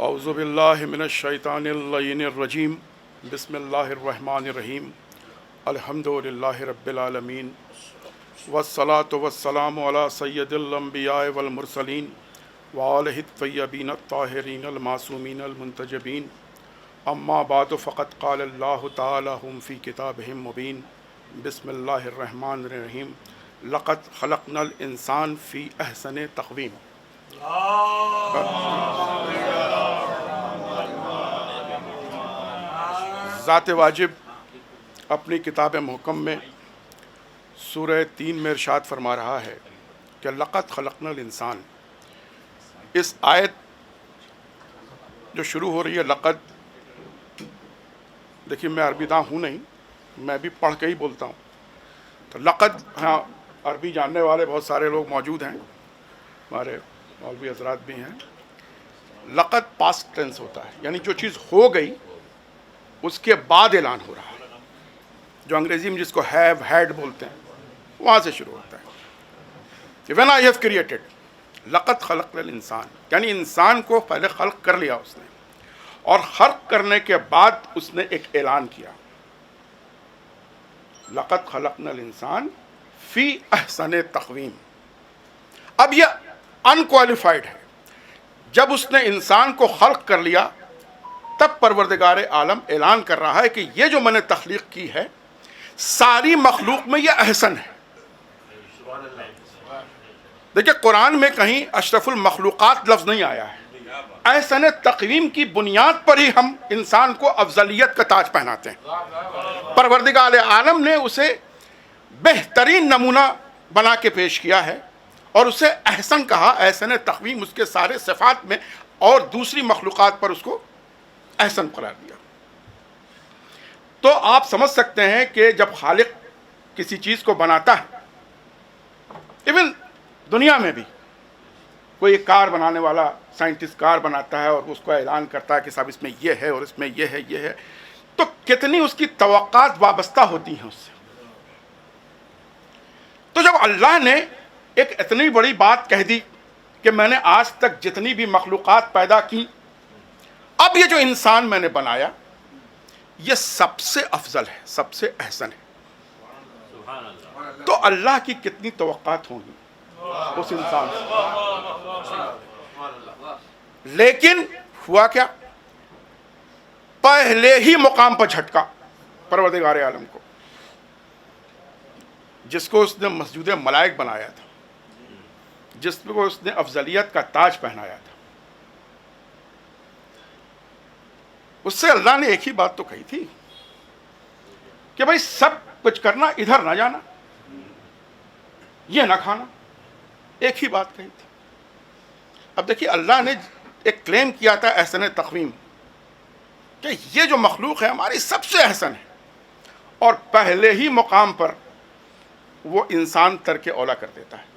اعوذ باللہ من الشیطان اللعین الرجیم بسم اللہ الرحمن الرحیم الحمد للہ رب العالمین والصلاة والسلام علی سید الانبیاء والمرسلین وآلہ الطیبین الطاہرین المعصومین المنتجبین اما بعد فقد قال اللہ تعالی ہم فی کتابہم مبین بسم اللہ الرحمن الرحیم لقد خلقنا الانسان فی احسن تقویم۔ ذات واجب اپنی کتاب محکم میں سورہ 3 میں ارشاد فرما رہا ہے کہ لقد خلقنا الانسان۔ اس آیت جو شروع ہو رہی ہے لقد، دیکھیے میں عربی داں ہوں نہیں، میں بھی پڑھ کے ہی بولتا ہوں، تو لقد، ہاں عربی جاننے والے بہت سارے لوگ موجود ہیں، ہمارے مولوی حضرات بھی ہیں۔ لقد پاسٹ ٹینس ہوتا ہے، یعنی جو چیز ہو گئی اس کے بعد اعلان ہو رہا ہے، جو انگریزی میں جس کو ہیو ہیڈ بولتے ہیں، وہاں سے شروع ہوتا ہے کہ when I have created لقد خلقنا الانسان، یعنی انسان کو پہلے خلق کر لیا اس نے، اور خلق کرنے کے بعد اس نے ایک اعلان کیا، لقد خلقنا الانسان فی احسن تقویم۔ اب یہ انکوالیفائڈ ہے، جب اس نے انسان کو خلق کر لیا تب پروردگار عالم اعلان کر رہا ہے کہ یہ جو میں نے تخلیق کی ہے ساری مخلوق میں یہ احسن ہے۔ دیکھیں قرآن میں کہیں اشرف المخلوقات لفظ نہیں آیا ہے، احسن تقویم کی بنیاد پر ہی ہم انسان کو افضلیت کا تاج پہناتے ہیں۔ پروردگار عالم نے اسے بہترین نمونہ بنا کے پیش کیا ہے اور اسے احسن کہا، احسن تقویم اس کے سارے صفات میں، اور دوسری مخلوقات پر اس کو احسن قرار دیا۔ تو آپ سمجھ سکتے ہیں کہ جب خالق کسی چیز کو بناتا ہے، ایون دنیا میں بھی کوئی ایک کار بنانے والا سائنٹسٹ کار بناتا ہے اور اس کو اعلان کرتا ہے کہ صاحب اس میں یہ ہے اور اس میں یہ ہے، یہ ہے، تو کتنی اس کی توقعات وابستہ ہوتی ہیں اس سے۔ تو جب اللہ نے ایک اتنی بڑی بات کہہ دی کہ میں نے آج تک جتنی بھی مخلوقات پیدا کی، اب یہ جو انسان میں نے بنایا یہ سب سے افضل ہے، سب سے احسن ہے، تو اللہ کی کتنی توقعات ہوں گی اس انسان سے۔ لیکن ہوا کیا؟ پہلے ہی مقام پر جھٹکا پروردگار عالم کو، جس کو اس نے مسجود ملائک بنایا تھا، جس کو اس نے افضلیت کا تاج پہنایا تھا، اس سے اللہ نے ایک ہی بات تو کہی تھی کہ بھائی سب کچھ کرنا، ادھر نہ جانا، یہ نہ کھانا، ایک ہی بات کہی تھی۔ اب دیکھیے اللہ نے ایک کلیم کیا تھا احسن تقویم کہ یہ جو مخلوق ہے ہماری سب سے احسن ہے، اور پہلے ہی مقام پر وہ انسان ترک اولا کر دیتا ہے۔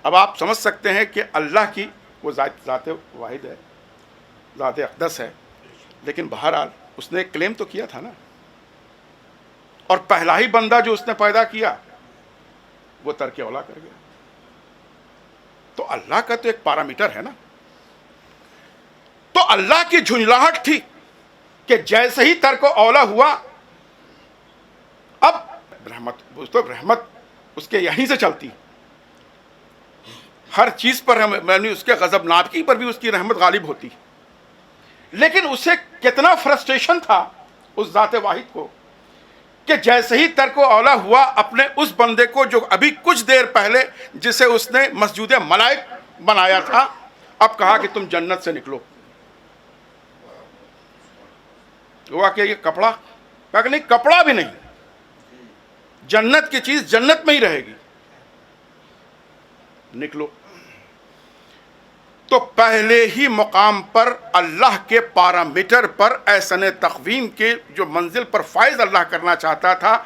اب آپ سمجھ سکتے ہیں کہ اللہ کی وہ ذات واحد ہے، ذات اقدس ہے، لیکن بہرحال اس نے ایک کلیم تو کیا تھا نا، اور پہلا ہی بندہ جو اس نے پیدا کیا وہ ترک اولا کر گیا۔ تو اللہ کا تو ایک پیرامیٹر ہے نا، تو اللہ کی جھنجھلاہٹ تھی کہ جیسے ہی ترک اولا ہوا، اب رحمت اس کے یہیں سے چلتی، ہر چیز پر اس کے غضب ناکی پر بھی اس کی رحمت غالب ہوتی، لیکن اسے کتنا فرسٹریشن تھا اس ذات واحد کو کہ جیسے ہی ترک اولا ہوا، اپنے اس بندے کو جو ابھی کچھ دیر پہلے جسے اس نے مسجود ملائک بنایا تھا، اب کہا کہ تم جنت سے نکلو۔ ہوا کہ یہ کپڑا، کہا کہ نہیں، کپڑا بھی نہیں، جنت کی چیز جنت میں ہی رہے گی، نکلو۔ تو پہلے ہی مقام پر اللہ کے پیرامیٹر پر احسن تقویم کے جو منزل پر فائز اللہ کرنا چاہتا تھا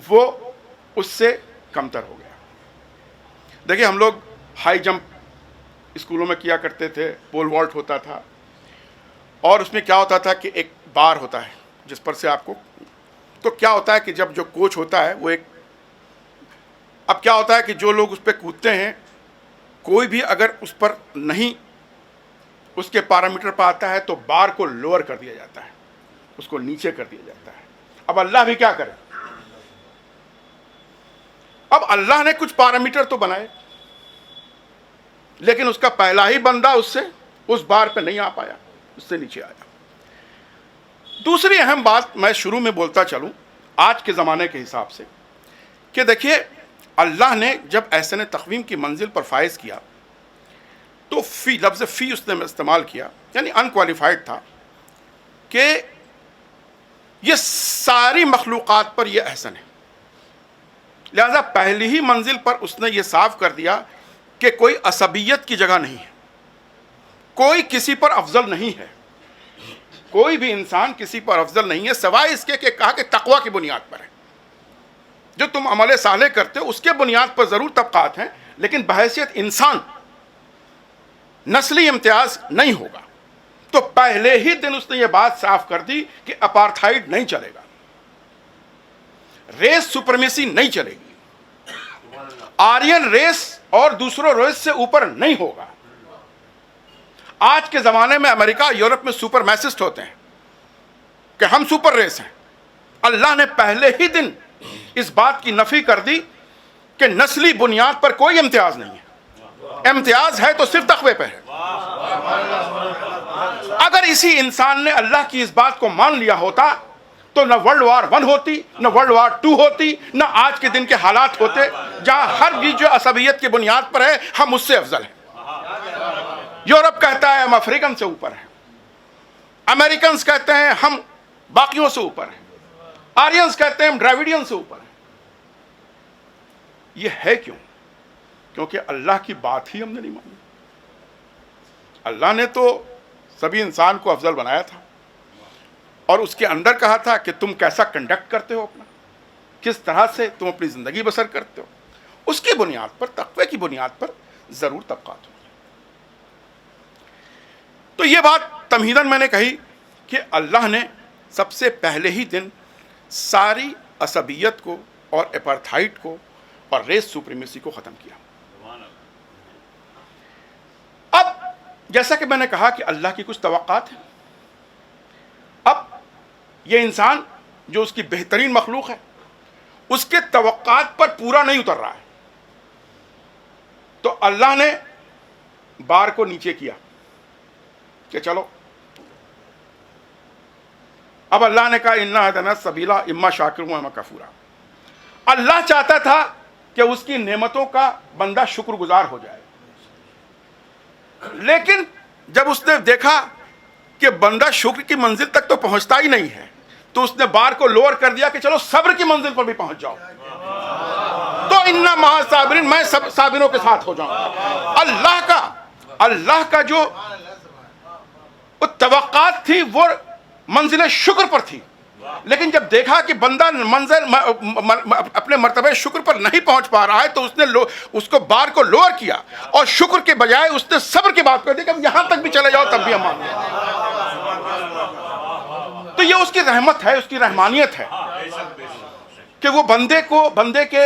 وہ اس سے کمتر ہو گیا۔ دیکھیں ہم لوگ ہائی جمپ اسکولوں میں کیا کرتے تھے، پول والٹ ہوتا تھا، اور اس میں کیا ہوتا تھا کہ ایک بار ہوتا ہے جس پر سے آپ کو، تو کیا ہوتا ہے کہ جب جو کوچ ہوتا ہے وہ ایک، اب کیا ہوتا ہے کہ جو لوگ اس پہ کودتے ہیں، کوئی بھی اگر اس پر نہیں اس کے پیرامیٹر پر آتا ہے تو بار کو لوور کر دیا جاتا ہے, اس کو نیچے کر دیا جاتا ہے. اب اللہ بھی کیا کرے, اب اللہ نے کچھ پیرامیٹر تو بنائے, لیکن اس کا پہلا ہی بندہ اس بار پہ نہیں آ پایا, اس سے نیچے آیا. دوسری اہم بات میں شروع میں بولتا چلوں آج کے زمانے کے حساب سے, کہ دیکھیے اللہ نے جب احسن تقویم کی منزل پر فائز کیا تو لفظ فی اس نے استعمال کیا, یعنی انکوالیفائڈ تھا کہ یہ ساری مخلوقات پر یہ احسن ہے. لہذا پہلی ہی منزل پر اس نے یہ صاف کر دیا کہ کوئی عصبیت کی جگہ نہیں ہے, کوئی کسی پر افضل نہیں ہے, کوئی بھی انسان کسی پر افضل نہیں ہے سوائے اس کے کہ کہا کہ تقوی کی بنیاد پر ہے. جو تم عمل صالح کرتے ہو اس کے بنیاد پر ضرور طبقات ہیں, لیکن بحیثیت انسان نسلی امتیاز نہیں ہوگا. تو پہلے ہی دن اس نے یہ بات صاف کر دی کہ اپارتھائڈ نہیں چلے گا, ریس سپرمیسی نہیں چلے گی, آرین ریس اور دوسروں ریس سے اوپر نہیں ہوگا. آج کے زمانے میں امریکہ یورپ میں سپر میسسٹ ہوتے ہیں کہ ہم سپر ریس ہیں. اللہ نے پہلے ہی دن اس بات کی نفی کر دی کہ نسلی بنیاد پر کوئی امتیاز نہیں ہے, امتیاز ہے تو صرف تقوی پہ ہے. اگر اسی انسان نے اللہ کی اس بات کو مان لیا ہوتا تو نہ ورلڈ وار 1 ہوتی, نہ ورلڈ وار 2 ہوتی, نہ آج کے دن کے حالات ہوتے جہاں ہر چیز جو عصبیت کی بنیاد پر ہے ہم اس سے افضل ہیں. یورپ کہتا ہے ہم افریقن سے اوپر ہیں, امریکنز کہتے ہیں ہم باقیوں سے اوپر ہیں, آرینز کہتے ہیں ہم ڈراویڈین سے اوپر ہیں. یہ ہے کیوں؟ کیونکہ اللہ کی بات ہی ہم نے نہیں مانی. اللہ نے تو سبھی انسان کو افضل بنایا تھا اور اس کے اندر کہا تھا کہ تم کیسا کنڈکٹ کرتے ہو اپنا, کس طرح سے تم اپنی زندگی بسر کرتے ہو, اس کی بنیاد پر, تقوی کی بنیاد پر ضرور طبقات ہوں. تو یہ بات تمہیداً میں نے کہی کہ اللہ نے سب سے پہلے ہی دن ساری عصبیت کو اور اپارتھائڈ کو اور ریس سپریمیسی کو ختم کیا. اب جیسا کہ میں نے کہا کہ اللہ کی کچھ توقعات ہیں. اب یہ انسان جو اس کی بہترین مخلوق ہے اس کے توقعات پر پورا نہیں اتر رہا ہے, تو اللہ نے بار کو نیچے کیا کہ چلو اب اللہ نے کہا انا ہدینا السبیل اما شاکرا و اما کفورا. اللہ چاہتا تھا کہ اس کی نعمتوں کا بندہ شکر گزار ہو جائے, لیکن جب اس نے دیکھا کہ بندہ شکر کی منزل تک تو پہنچتا ہی نہیں ہے تو اس نے بار کو لوور کر دیا کہ چلو صبر کی منزل پر بھی پہنچ جاؤ, تو انا مع الصابرین, میں سب صابروں کے ساتھ ہو جاؤں. اللہ کا جو توقعات تھی وہ منزل شکر پر تھی, لیکن جب دیکھا کہ بندہ اپنے مرتبہ شکر پر نہیں پہنچ پا رہا ہے تو اس نے اس کو بار کو لوور کیا اور شکر کے بجائے اس نے صبر کی بات کر دی کہ یہاں تک بھی چلے جاؤ تب بھی ہم مان لیں. تو یہ اس کی رحمت ہے, اس کی رحمانیت ہے کہ وہ بندے کے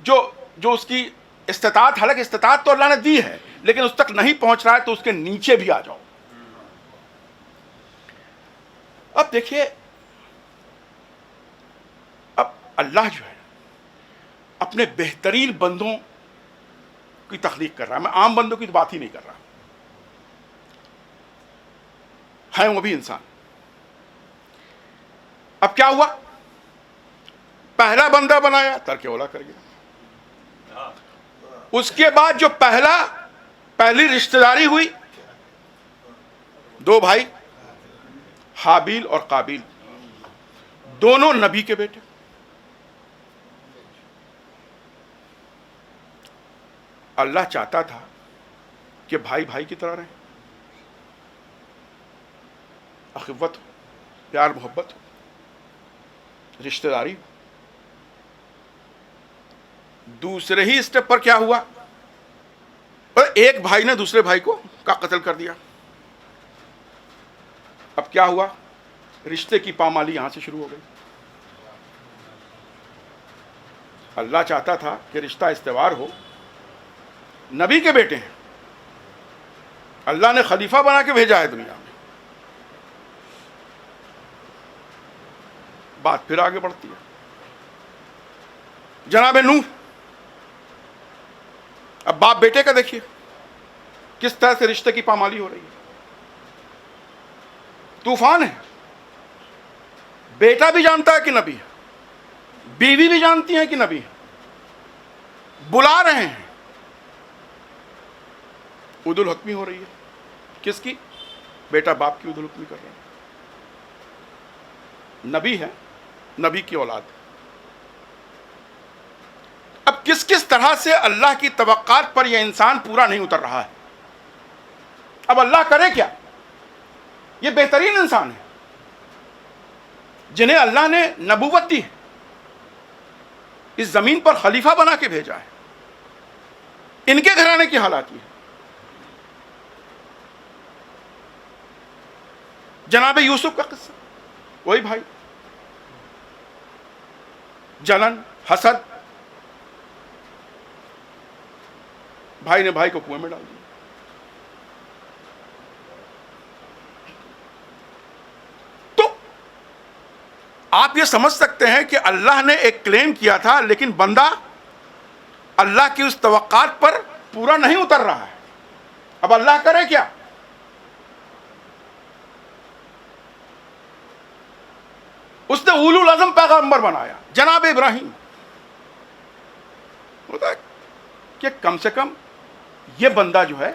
جو اس کی استطاعت, حالانکہ استطاعت تو اللہ نے دی ہے لیکن اس تک نہیں پہنچ رہا ہے تو اس کے نیچے بھی آ جاؤ. اب دیکھیے اب اللہ جو ہے اپنے بہترین بندوں کی تخلیق کر رہا ہے, میں عام بندوں کی تو بات ہی نہیں کر رہا, ہیں وہ بھی انسان. اب کیا ہوا, پہلا بندہ بنایا ترک اولا کر گیا, اس کے بعد جو پہلی رشتہ داری ہوئی, 2 بھائی حابیل اور قابیل, دونوں نبی کے بیٹے. اللہ چاہتا تھا کہ بھائی بھائی کی طرح رہیں, اخوت ہو, پیار محبت ہو, رشتہ داری ہو. دوسرے ہی اسٹیپ پر کیا ہوا, ایک بھائی نے دوسرے بھائی کو قتل کر دیا. اب کیا ہوا, رشتے کی پامالی یہاں سے شروع ہو گئی. اللہ چاہتا تھا کہ رشتہ استوار ہو, نبی کے بیٹے ہیں, اللہ نے خلیفہ بنا کے بھیجا ہے دنیا میں. بات پھر آگے بڑھتی ہے. جناب نوح، اب باپ بیٹے کا دیکھیے کس طرح سے رشتے کی پامالی ہو رہی ہے. طوفان ہے، بیٹا بھی جانتا ہے کہ نبی ہے، بیوی بھی جانتی ہے کہ نبی ہے، بلا رہے ہیں. عدل الحکمی ہو رہی ہے. کس کی؟ بیٹا باپ کی عدل الحکمی کر رہے ہیں. نبی ہے، نبی کی اولاد. اب کس کس طرح سے اللہ کی توقعات پر یہ انسان پورا نہیں اتر رہا ہے. اب اللہ کرے کیا؟ یہ بہترین انسان ہے جنہیں اللہ نے نبوت دی ہے، اس زمین پر خلیفہ بنا کے بھیجا ہے. ان کے گھرانے کی حالات یہ ہے. جناب یوسف کا قصہ، وہی بھائی، جلن، حسد، بھائی نے بھائی کو کنویں میں ڈال دیا. تو آپ یہ سمجھ سکتے ہیں کہ اللہ نے ایک کلیم کیا تھا لیکن بندہ اللہ کی اس توقعات پر پورا نہیں اتر رہا ہے. اب اللہ کرے کیا؟ اس نے اولو العزم پیغمبر بنایا جناب ابراہیم. ہوتا ہے کہ کم سے کم یہ بندہ جو ہے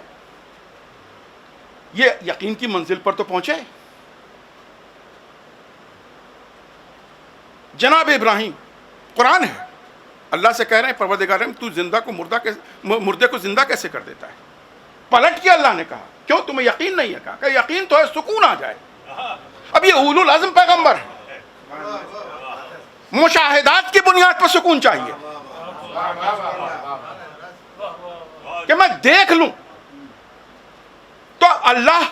یہ یقین کی منزل پر تو پہنچے. جناب ابراہیم، قرآن ہے، اللہ سے کہہ رہے ہیں پروردگار تو زندہ کو مردے کو زندہ کیسے کر دیتا ہے. پلٹ کے اللہ نے کہا کیوں تمہیں یقین نہیں ہے؟ کہا کہ یقین تو ہے، سکون آ جائے. اب یہ اولو العزم پیغمبر ہے، مشاہدات کی بنیاد پر سکون چاہیے کہ میں دیکھ لوں. تو اللہ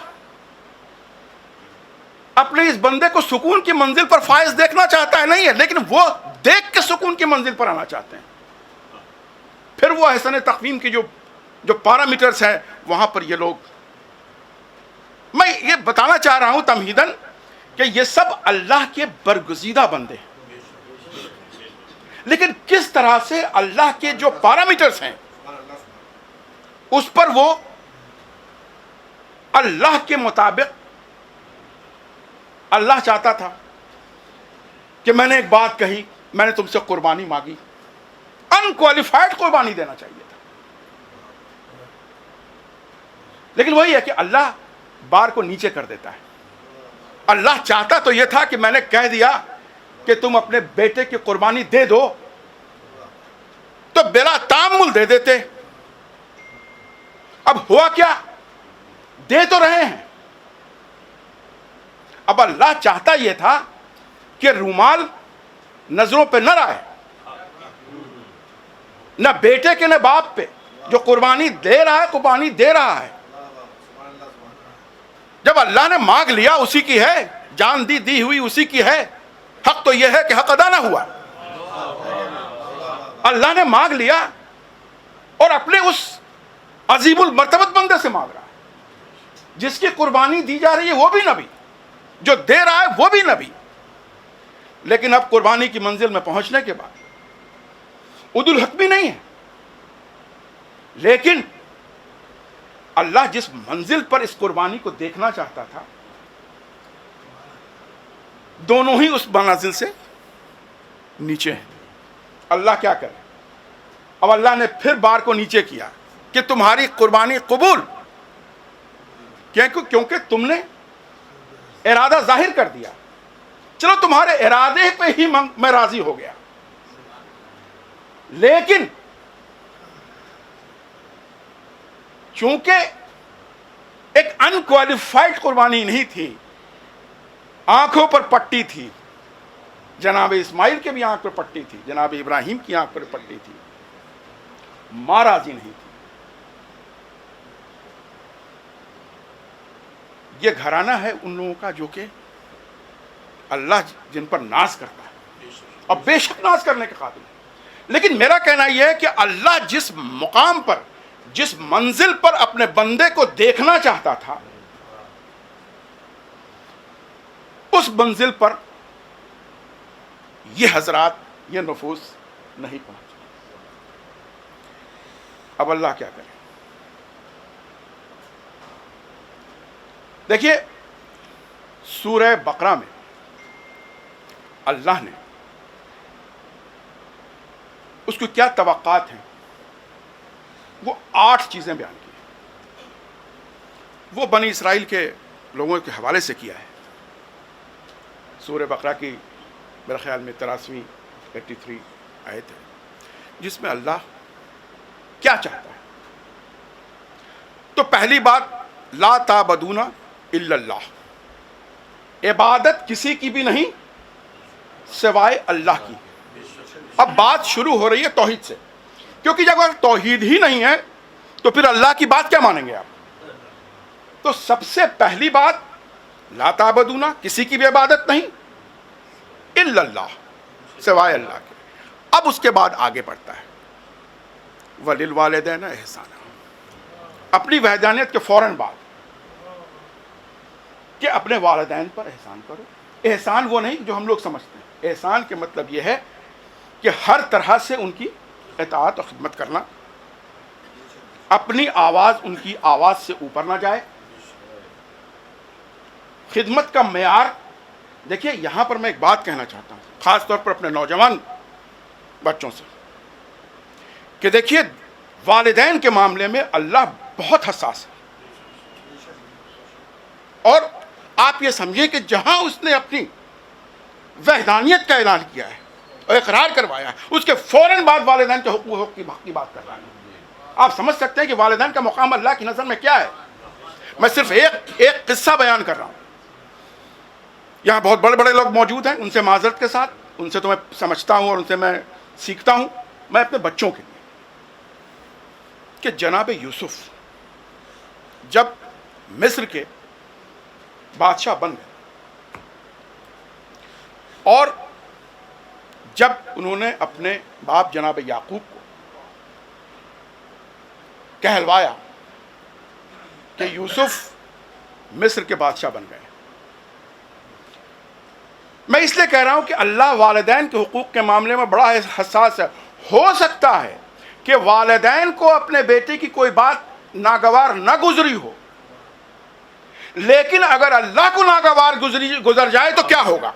اپنے اس بندے کو سکون کی منزل پر فائز دیکھنا چاہتا ہے نہیں ہے، لیکن وہ دیکھ کے سکون کی منزل پر آنا چاہتے ہیں. پھر وہ احسن تقویم کی جو پیرامیٹرز ہیں وہاں پر یہ لوگ، میں یہ بتانا چاہ رہا ہوں تمہیداً کہ یہ سب اللہ کے برگزیدہ بندے ہیں. لیکن کس طرح سے اللہ کے جو پیرامیٹرز ہیں اس پر وہ اللہ کے مطابق، اللہ چاہتا تھا کہ میں نے ایک بات کہی، میں نے تم سے قربانی مانگی، انکوالیفائڈ قربانی دینا چاہیے تھا. لیکن وہی ہے کہ اللہ بار کو نیچے کر دیتا ہے. اللہ چاہتا تو یہ تھا کہ میں نے کہہ دیا کہ تم اپنے بیٹے کی قربانی دے دو تو بلا تامل دے دیتے. اب ہوا کیا؟ دے تو رہے ہیں. اب اللہ چاہتا یہ تھا کہ رومال نظروں پہ نہ رہے، نہ بیٹے کے نہ باپ پہ. جو قربانی دے رہا ہے قربانی دے رہا ہے. جب اللہ نے مانگ لیا اسی کی ہے، جان دی ہوئی اسی کی ہے. حق تو یہ ہے کہ حق ادا نہ ہوا. اللہ نے مانگ لیا اور اپنے اس عظیم المرتبت بندے سے مانگ رہا ہے. جس کی قربانی دی جا رہی ہے وہ بھی نبی، جو دے رہا ہے وہ بھی نبی. لیکن اب قربانی کی منزل میں پہنچنے کے بعد عدل الحکمی نہیں ہے. لیکن اللہ جس منزل پر اس قربانی کو دیکھنا چاہتا تھا، دونوں ہی اس منزل سے نیچے ہیں. اللہ کیا کرے؟ اب اللہ نے پھر بار کو نیچے کیا کہ تمہاری قربانی قبول، کیونکہ تم نے ارادہ ظاہر کر دیا. چلو تمہارے ارادے پہ ہی میں راضی ہو گیا. لیکن چونکہ ایک انکوالیفائڈ قربانی نہیں تھی، آنکھوں پر پٹی تھی. جناب اسماعیل کے بھی آنکھ پر پٹی تھی، جناب ابراہیم کی آنکھ پر پٹی تھی. ماں راضی نہیں تھی. یہ گھرانہ ہے ان لوگوں کا جو کہ اللہ جن پر ناز کرتا ہے اور بے شک ناز کرنے کے قابل ہے. لیکن میرا کہنا یہ ہے کہ اللہ جس مقام پر جس منزل پر اپنے بندے کو دیکھنا چاہتا تھا اس منزل پر یہ حضرات، یہ نفوس نہیں پہنچے. اب اللہ کیا کرے؟ دیکھیے سورہ بقرہ میں اللہ نے اس کو کیا توقعات ہیں وہ 8 چیزیں بیان کی. وہ بنی اسرائیل کے لوگوں کے حوالے سے کیا ہے. سورہ بقرہ کی میرے خیال میں 83 آیت ہے جس میں اللہ کیا چاہتا ہے. تو پہلی بات لا تعبدون الا اللہ، عبادت کسی کی بھی نہیں سوائے اللہ کی. اب بات شروع ہو رہی ہے توحید سے، کیونکہ جب اگر توحید ہی نہیں ہے تو پھر اللہ کی بات کیا مانیں گے آپ؟ تو سب سے پہلی بات لا تعبدون، کسی کی بھی عبادت نہیں الا اللہ، سوائے اللہ کے. اب اس کے بعد آگے بڑھتا ہے وَلِلْوَالِدَيْنِ احسانا، اپنی وحدانیت کے فوراً بعد کہ اپنے والدین پر احسان کرو. احسان وہ نہیں جو ہم لوگ سمجھتے ہیں. احسان کے مطلب یہ ہے کہ ہر طرح سے ان کی اطاعت اور خدمت کرنا، اپنی آواز ان کی آواز سے اوپر نہ جائے. خدمت کا معیار دیکھیے، یہاں پر میں ایک بات کہنا چاہتا ہوں خاص طور پر اپنے نوجوان بچوں سے کہ دیکھیے والدین کے معاملے میں اللہ بہت حساس ہے. اور آپ یہ سمجھیں کہ جہاں اس نے اپنی وحدانیت کا اعلان کیا ہے اور اقرار کروایا ہے، اس کے فوراً بعد والدین کے حقوق کی بات کر رہا ہے. آپ سمجھ سکتے ہیں کہ والدین کا مقام اللہ کی نظر میں کیا ہے. میں صرف ایک قصہ بیان کر رہا ہوں. یہاں بہت بڑے بڑے لوگ موجود ہیں، ان سے معذرت کے ساتھ، ان سے تو میں سمجھتا ہوں اور ان سے میں سیکھتا ہوں. میں اپنے بچوں کے لیے کہ جناب یوسف جب مصر کے بادشاہ بن گئے اور جب انہوں نے اپنے باپ جناب یعقوب کو کہلوایا کہ یوسف مصر کے بادشاہ بن گئے. میں اس لیے کہہ رہا ہوں کہ اللہ والدین کے حقوق کے معاملے میں بڑا حساس ہے. ہو سکتا ہے کہ والدین کو اپنے بیٹے کی کوئی بات ناگوار نہ گزری ہو، لیکن اگر اللہ کو ناگوار گزر جائے تو کیا ہوگا؟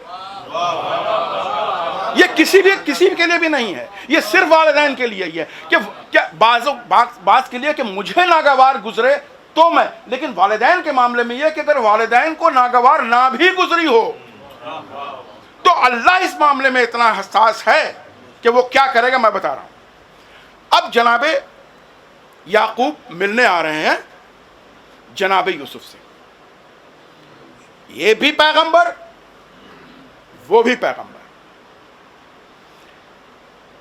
یہ کسی بھی کے لیے بھی نہیں ہے، یہ صرف والدین کے لیے ہی ہے کہ بعض کے لیے کہ مجھے ناگوار گزرے تو میں، لیکن والدین کے معاملے میں یہ کہ اگر والدین کو ناگوار نہ بھی گزری ہو تو اللہ اس معاملے میں اتنا حساس ہے کہ وہ کیا کرے گا. میں بتا رہا ہوں. اب جناب یعقوب ملنے آ رہے ہیں جناب یوسف سے. یہ بھی پیغمبر وہ بھی پیغمبر.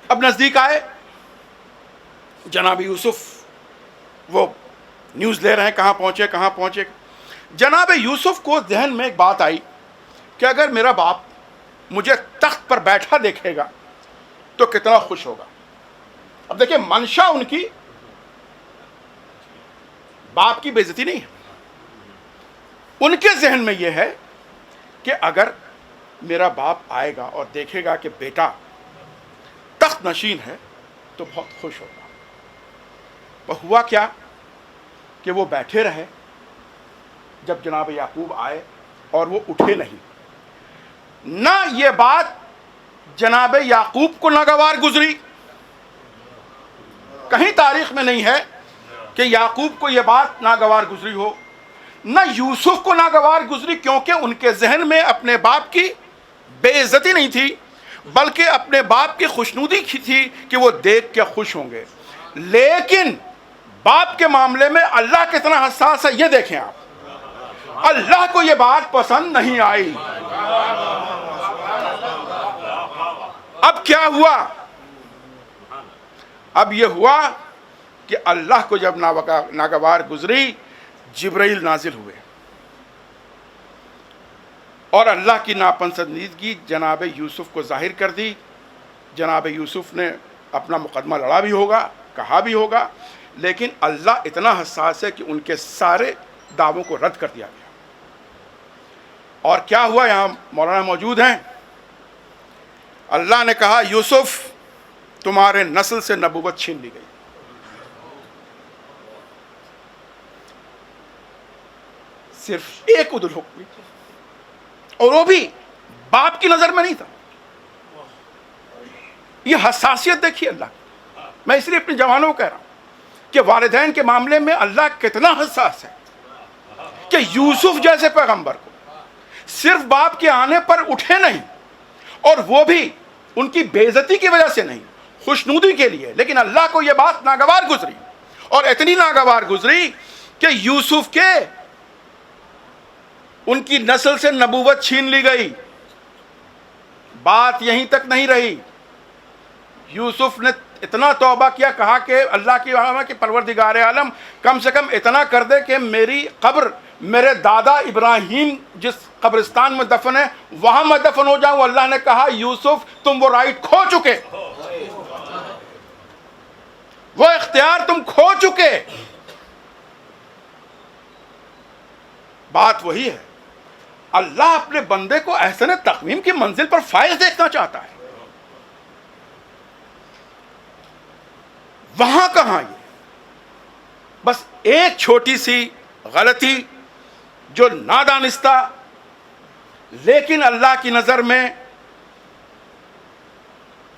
اب نزدیک آئے جناب یوسف، وہ نیوز لے رہے ہیں کہاں پہنچے. جناب یوسف کو ذہن میں ایک بات آئی کہ اگر میرا باپ مجھے تخت پر بیٹھا دیکھے گا تو کتنا خوش ہوگا. اب دیکھیں منشا ان کی باپ کی بے عزتی نہیں ہے. ان کے ذہن میں یہ ہے کہ اگر میرا باپ آئے گا اور دیکھے گا کہ بیٹا تخت نشین ہے تو بہت خوش ہوگا. وہ ہوا کیا کہ وہ بیٹھے رہے جب جناب یعقوب آئے اور وہ اٹھے نہیں. نہ یہ بات جناب یعقوب کو ناگوار گزری، کہیں تاریخ میں نہیں ہے کہ یعقوب کو یہ بات ناگوار گزری ہو، نہ یوسف کو ناگوار گزری، کیونکہ ان کے ذہن میں اپنے باپ کی بے عزتی نہیں تھی بلکہ اپنے باپ کی خوشنودی تھی کہ وہ دیکھ کے خوش ہوں گے. لیکن باپ کے معاملے میں اللہ کتنا حساس ہے یہ دیکھیں آپ. اللہ کو یہ بات پسند نہیں آئی. اب کیا ہوا؟ اب یہ ہوا کہ اللہ کو جب ناگوار گزری جبرائیل نازل ہوئے اور اللہ کی ناپسندیدگی جناب یوسف کو ظاہر کر دی. جناب یوسف نے اپنا مقدمہ لڑا بھی ہوگا، کہا بھی ہوگا لیکن اللہ اتنا حساس ہے کہ ان کے سارے دعووں کو رد کر دیا گیا. اور کیا ہوا؟ یہاں مولانا موجود ہیں. اللہ نے کہا یوسف تمہارے نسل سے نبوت چھین لی گئی. صرف ایک عدل حکم، اور وہ بھی باپ کی نظر میں نہیں تھا. یہ حساسیت دیکھیے اللہ کی. میں اس لیے اپنے جوانوں کو کہہ رہا ہوں کہ والدین کے معاملے میں اللہ کتنا حساس ہے کہ یوسف جیسے پیغمبر کو صرف باپ کے آنے پر اٹھے نہیں، اور وہ بھی ان کی بے عزتی کی وجہ سے نہیں، خوشنودی کے لیے. لیکن اللہ کو یہ بات ناگوار گزری، اور اتنی ناگوار گزری کہ یوسف کے ان کی نسل سے نبوت چھین لی گئی. بات یہیں تک نہیں رہی. یوسف نے اتنا توبہ کیا، کہا کہ اللہ کی وہاں کہ پروردگار عالم کم سے کم اتنا کر دے کہ میری قبر میرے دادا ابراہیم جس قبرستان میں دفن ہے وہاں میں دفن ہو جاؤں. اللہ نے کہا یوسف تم وہ رائٹ کھو چکے، وہ اختیار تم کھو چکے. بات وہی ہے، اللہ اپنے بندے کو احسن تقویم کی منزل پر فائز دیکھنا چاہتا ہے. وہاں کہاں یہ بس ایک چھوٹی سی غلطی جو نادانستہ لیکن اللہ کی نظر میں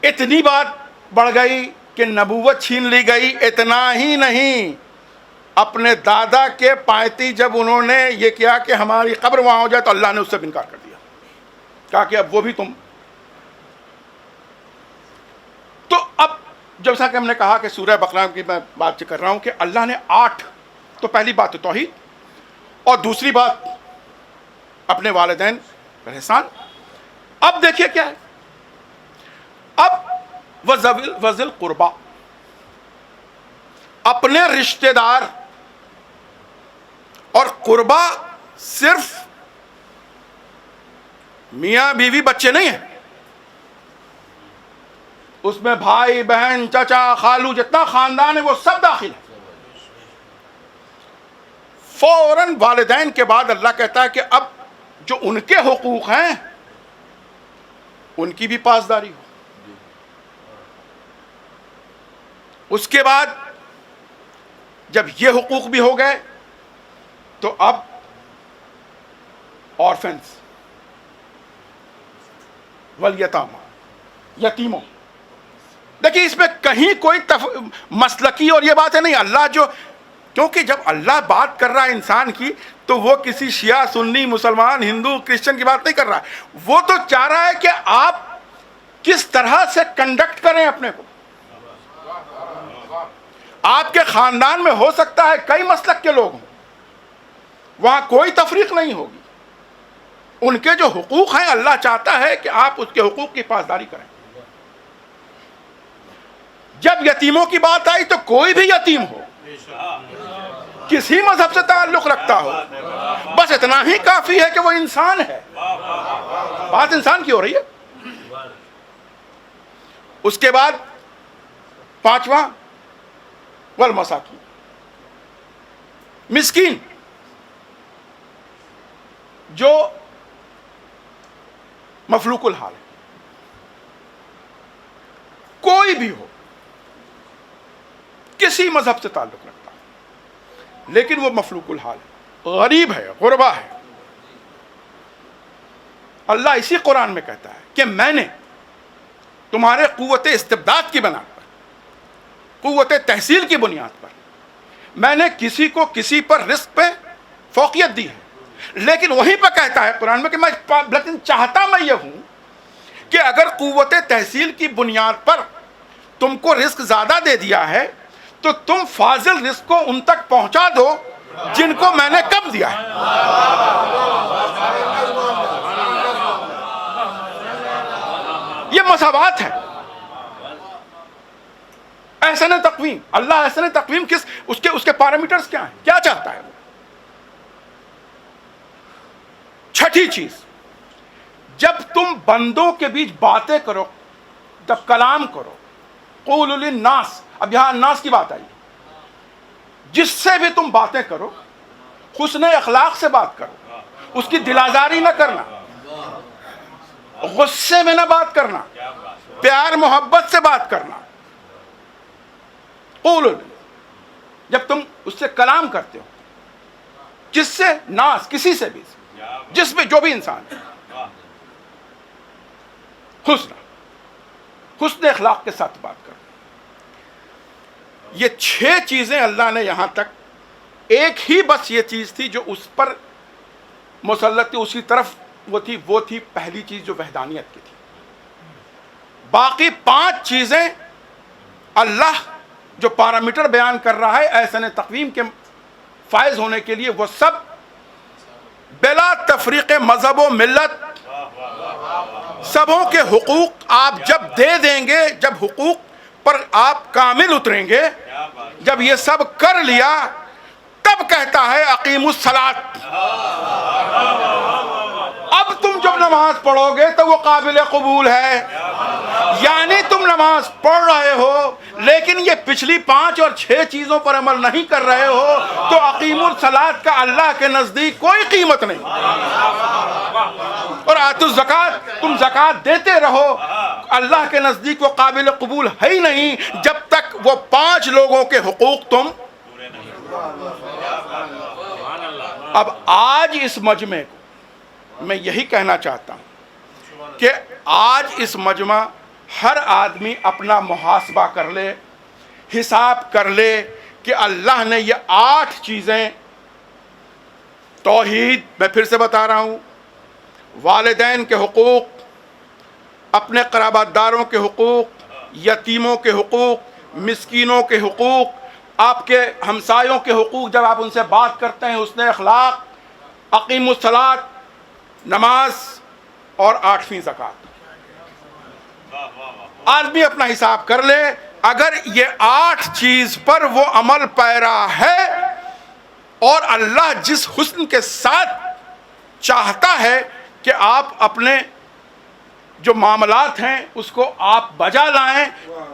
اتنی بات بڑھ گئی کہ نبوت چھین لی گئی. اتنا ہی نہیں، اپنے دادا کے پائتی جب انہوں نے یہ کیا کہ ہماری قبر وہاں ہو جائے تو اللہ نے اس سے انکار کر دیا، کہا کہ اب وہ بھی تم. تو اب جیسا کہ ہم نے کہا کہ سورہ بقرہ کی میں بات کر رہا ہوں کہ اللہ نے 8، تو پہلی بات تو توحید، اور دوسری بات اپنے والدین پر احسان. اب دیکھیے کیا ہے، اب وذل قربا، اپنے رشتہ دار. اور قربا صرف میاں بیوی بچے نہیں ہیں، اس میں بھائی بہن چچا خالو جتنا خاندان ہے وہ سب داخل ہے. فوراً والدین کے بعد اللہ کہتا ہے کہ اب جو ان کے حقوق ہیں ان کی بھی پاسداری ہو. اس کے بعد جب یہ حقوق بھی ہو گئے تو اب آرفنس والیتامى، یتیموں. دیکھیے اس میں کہیں کوئی مسلکی اور یہ بات ہے نہیں. اللہ جو، کیونکہ جب اللہ بات کر رہا ہے انسان کی تو وہ کسی شیعہ سنی مسلمان ہندو کرسچن کی بات نہیں کر رہا ہے. وہ تو چاہ رہا ہے کہ آپ کس طرح سے کنڈکٹ کریں اپنے کو. آپ کے خاندان میں ہو سکتا ہے کئی مسلک کے لوگ ہوں، وہاں کوئی تفریق نہیں ہوگی. ان کے جو حقوق ہیں اللہ چاہتا ہے کہ آپ اس کے حقوق کی پاسداری کریں. جب یتیموں کی بات آئی تو کوئی بھی یتیم ہو، کسی مذہب سے تعلق رکھتا ہو، بس اتنا ہی کافی ہے کہ وہ انسان ہے. بات انسان کی ہو رہی ہے. اس کے بعد 5واں والمساکین، مسکین جو مفلوق الحال ہے، کوئی بھی ہو، کسی مذہب سے تعلق رکھتا ہے لیکن وہ مفلوق الحال ہے، غریب ہے، غربا ہے. اللہ اسی قرآن میں کہتا ہے کہ میں نے تمہارے قوت استبداد کی بنا پر، قوت تحصیل کی بنیاد پر میں نے کسی کو کسی پر رزق پہ فوقیت دی ہے. لیکن وہیں پہ کہتا ہے قرآن میں کہ لیکن چاہتا میں یہ ہوں کہ اگر قوت تحصیل کی بنیاد پر تم کو رزق زیادہ دے دیا ہے تو تم فاضل رزق کو ان تک پہنچا دو جن کو میں نے کم دیا ہے. یہ مساوات ہے. احسن تقویم، اللہ احسن تقویم کس اس کے پیرامیٹرز کیا ہیں، کیا چاہتا ہے وہ. چھٹی چیز، جب تم بندوں کے بیچ باتیں کرو، جب کلام کرو، قول للناس، اب یہاں الناس کی بات آئی، سے بھی تم باتیں کرو، حسن اخلاق سے بات کرو، اس کی دل آزاری نہ کرنا، غصے میں نہ بات کرنا، پیار محبت سے بات کرنا. قول، جب تم اس سے کلام کرتے ہو، جس سے ناس، کسی سے بھی، جس میں جو بھی انسان ہے، حسن اخلاق کے ساتھ بات کرو. یہ 6 چیزیں اللہ نے یہاں تک، ایک ہی بس یہ چیز تھی جو اس پر مسلط تھی، اسی طرف وہ تھی پہلی چیز جو وحدانیت کی تھی. باقی 5 چیزیں اللہ جو پیرامیٹر بیان کر رہا ہے احسن تقویم کے فائز ہونے کے لیے، وہ سب بلا تفریق مذہب و ملت، سبوں کے حقوق آپ جب دے دیں گے، جب حقوق پر آپ کامل اتریں گے، جب یہ سب کر لیا، تب کہتا ہے اقیموا الصلاۃ. اب تم جب نماز پڑھو گے تو وہ قابل قبول ہے. یعنی تم نماز پڑھ رہے ہو لیکن یہ پچھلی 5 اور 6 چیزوں پر عمل نہیں کر رہے ہو، تو اقیموا الصلاۃ کا اللہ کے نزدیک کوئی قیمت نہیں. اور آتوا الزکات، تم زکات دیتے رہو، اللہ کے نزدیک وہ قابل قبول ہے ہی نہیں جب تک وہ 5 لوگوں کے حقوق تم. اب آج اس مجمع کو میں یہی کہنا چاہتا ہوں کہ آج اس مجمع ہر آدمی اپنا محاسبہ کر لے، حساب کر لے کہ اللہ نے یہ 8 چیزیں، توحید، میں پھر سے بتا رہا ہوں، والدین کے حقوق، اپنے قرابت داروں کے حقوق، یتیموں کے حقوق، مسکینوں کے حقوق، آپ کے ہمسایوں کے حقوق جب آپ ان سے بات کرتے ہیں، حسن اخلاق، اقیموا الصلاۃ، نماز، اور 8ویں زکات. آدمی اپنا حساب کر لے، اگر یہ 8 چیز پر وہ عمل پیرا ہے، اور اللہ جس حسن کے ساتھ چاہتا ہے کہ آپ اپنے جو معاملات ہیں اس کو آپ بجا لائیں،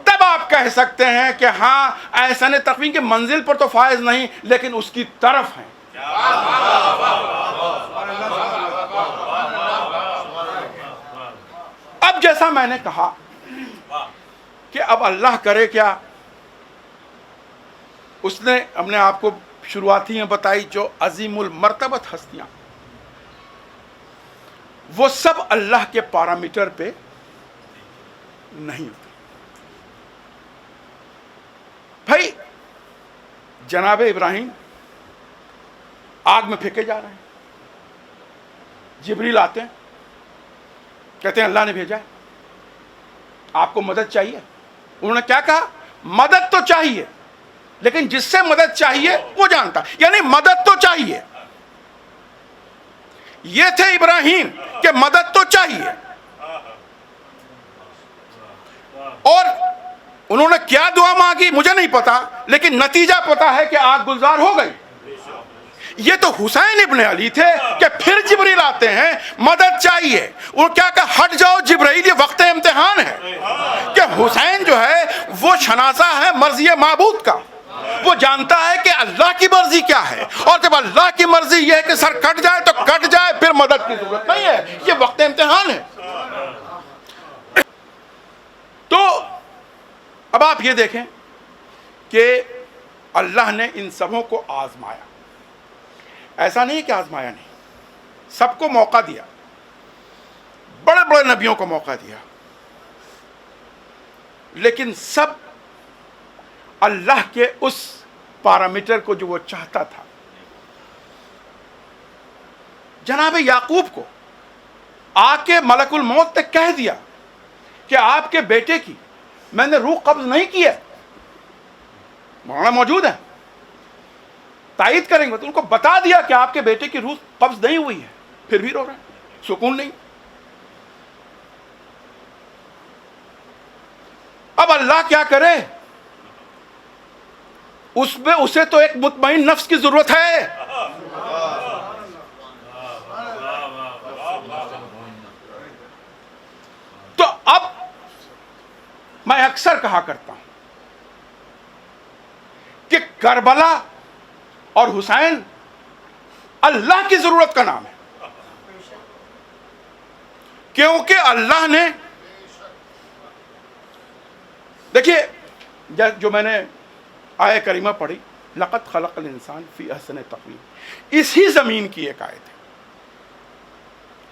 تب آپ کہہ سکتے ہیں کہ ہاں احسن تقویم کی منزل پر تو فائز نہیں لیکن اس کی طرف ہیں. اب جیسا میں نے کہا کہ اب اللہ کرے کیا، اس نے ہم نے آپ کو شروعاتی میں بتائی جو عظیم المرتبت ہستیاں، وہ سب اللہ کے پیرامیٹر پہ نہیں ہوتے. بھائی جناب ابراہیم آگ میں پھینکے جا رہے ہیں، جبریل آتے ہیں، کہتے ہیں اللہ نے بھیجا ہے، آپ کو مدد چاہیے. انہوں نے کیا کہا؟ مدد تو چاہیے، لیکن جس سے مدد چاہیے وہ جانتا، یعنی مدد تو چاہیے. یہ تھے ابراہیم کہ مدد تو چاہیے. اور انہوں نے کیا دعا مانگی مجھے نہیں پتا، لیکن نتیجہ پتا ہے کہ آگ گلزار ہو گئی. یہ تو حسین ابن علی تھے کہ پھر جبریل آتے ہیں، مدد چاہیے. وہ کیا کہا؟ ہٹ جاؤ جبریل، یہ وقت امتحان ہے. کہ حسین جو ہے وہ شناسہ ہے مرضی معبود کا، وہ جانتا ہے کہ اللہ کی مرضی کیا ہے، اور جب اللہ کی مرضی یہ ہے کہ سر کٹ جائے تو کٹ جائے، پھر مدد کی ضرورت نہیں ہے، یہ وقت امتحان ہے. تو اب آپ یہ دیکھیں کہ اللہ نے ان سبوں کو آزمایا. ایسا نہیں کہ آزمایا نہیں، سب کو موقع دیا، بڑے بڑے نبیوں کو موقع دیا، لیکن سب اللہ کے اس پیرامیٹر کو جو وہ چاہتا تھا. جناب یعقوب کو آ کے ملک الموت نے کہہ دیا کہ آپ کے بیٹے کی میں نے روح قبض نہیں کی ہے. مولانا موجود ہے، تائید کریں گے. تو ان کو بتا دیا کہ آپ کے بیٹے کی روح قبض نہیں ہوئی ہے، پھر بھی رو رہے ہیں، سکون نہیں. اب اللہ کیا کرے؟ اس میں اسے تو ایک مطمئن نفس کی ضرورت ہے. تو اب میں اکثر کہا کرتا ہوں کہ کربلا اور حسین اللہ کی ضرورت کا نام ہے، کیونکہ اللہ نے، دیکھیے جو میں نے آیہ کریمہ پڑھی، لقد خلق الانسان فی احسن تقویم، اسی زمین کی ایک آیت ہے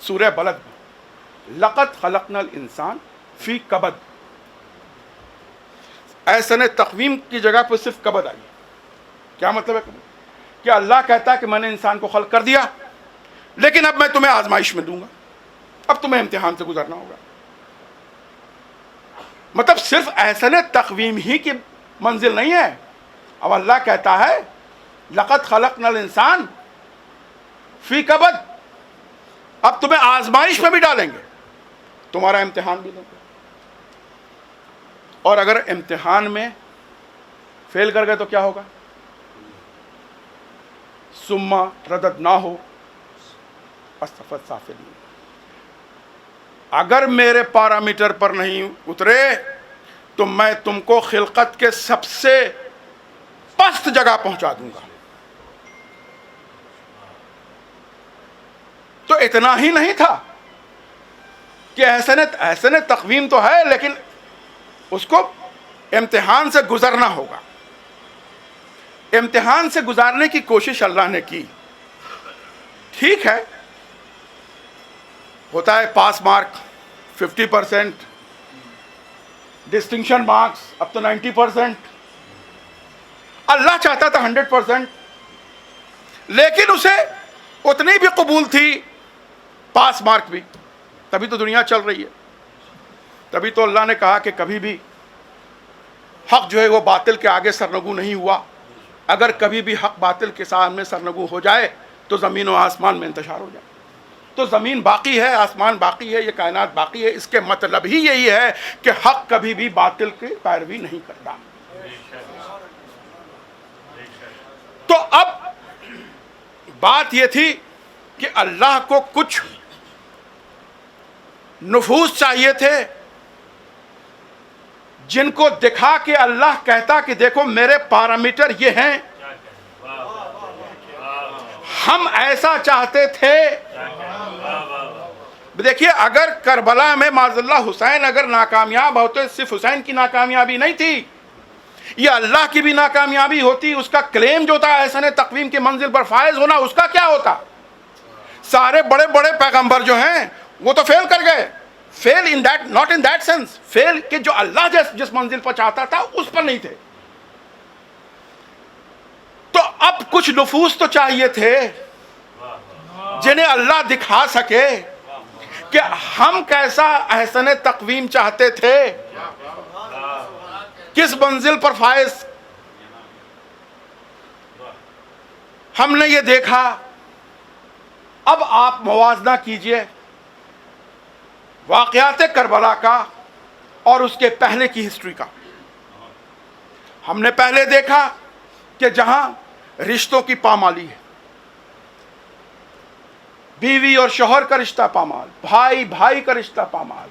سورہ بلد میں، لقد خلقنا الانسان فی کبد، احسن تقویم کی جگہ پر صرف کبد آئی. کیا مطلب ہے کبد؟ کہ اللہ کہتا ہے کہ میں نے انسان کو خلق کر دیا، لیکن اب میں تمہیں آزمائش میں دوں گا، اب تمہیں امتحان سے گزرنا ہوگا. مطلب صرف احسن تقویم ہی کی منزل نہیں ہے، اب اللہ کہتا ہے لقد خلقنا الانسان فی کبد، اب تمہیں آزمائش میں بھی ڈالیں گے، تمہارا امتحان بھی لیں گے، اور اگر امتحان میں فیل کر گئے تو کیا ہوگا؟ ثم رددناہ اسفل سافلین، اگر میرے پیرامیٹر پر نہیں اترے تو میں تم کو خلقت کے سب سے پست جگہ پہنچا دوں گا. تو اتنا ہی نہیں تھا کہ احسن تقویم تو ہے، لیکن اس کو امتحان سے گزرنا ہوگا. امتحان سے گزارنے کی کوشش اللہ نے کی، ٹھیک ہے، ہوتا ہے پاس مارک 50%، ڈسٹنکشن مارکس اب تو 90%، اللہ چاہتا تھا 100%، لیکن اسے اتنی بھی قبول تھی پاس مارک بھی، تبھی تو دنیا چل رہی ہے. تبھی تو اللہ نے کہا کہ کبھی بھی حق جو ہے وہ باطل کے آگے سرنگو نہیں ہوا. اگر کبھی بھی حق باطل کے سامنے سرنگو ہو جائے تو زمین و آسمان میں انتشار ہو جائے. تو زمین باقی ہے، آسمان باقی ہے، یہ کائنات باقی ہے. اس کے مطلب ہی یہی ہے کہ حق کبھی بھی باطل کی پیروی نہیں کرتا. تو اب بات یہ تھی کہ اللہ کو کچھ نفوس چاہیے تھے جن کو دکھا کے اللہ کہتا کہ دیکھو میرے پیرامیٹر یہ ہیں، ہم ایسا چاہتے تھے. دیکھیے اگر کربلا میں معاذ اللہ حسین اگر ناکامیاب ہوتے، صرف حسین کی ناکامیابی نہیں تھی، یہ اللہ کی بھی ناکامیابی ہوتی. اس کا کلیم جو تھا احسن تقویم کی منزل پر فائز ہونا، اس کا کیا ہوتا؟ سارے بڑے بڑے پیغمبر جو ہیں وہ تو فیل کر گئے. Feel in that, not in that sense, feel کہ جو اللہ جس منزل پر چاہتا تھا اس پر نہیں تھے. تو اب کچھ نفوس تو چاہیے تھے جنہیں اللہ دکھا سکے کہ ہم کیسا احسن تقویم چاہتے تھے، کس منزل پر فائز. ہم نے یہ دیکھا. اب آپ موازنہ کیجئے واقعات کربلا کا اور اس کے پہلے کی ہسٹری کا. ہم نے پہلے دیکھا کہ جہاں رشتوں کی پامالی ہے، بیوی اور شوہر کا رشتہ پامال، بھائی بھائی کا رشتہ پامال،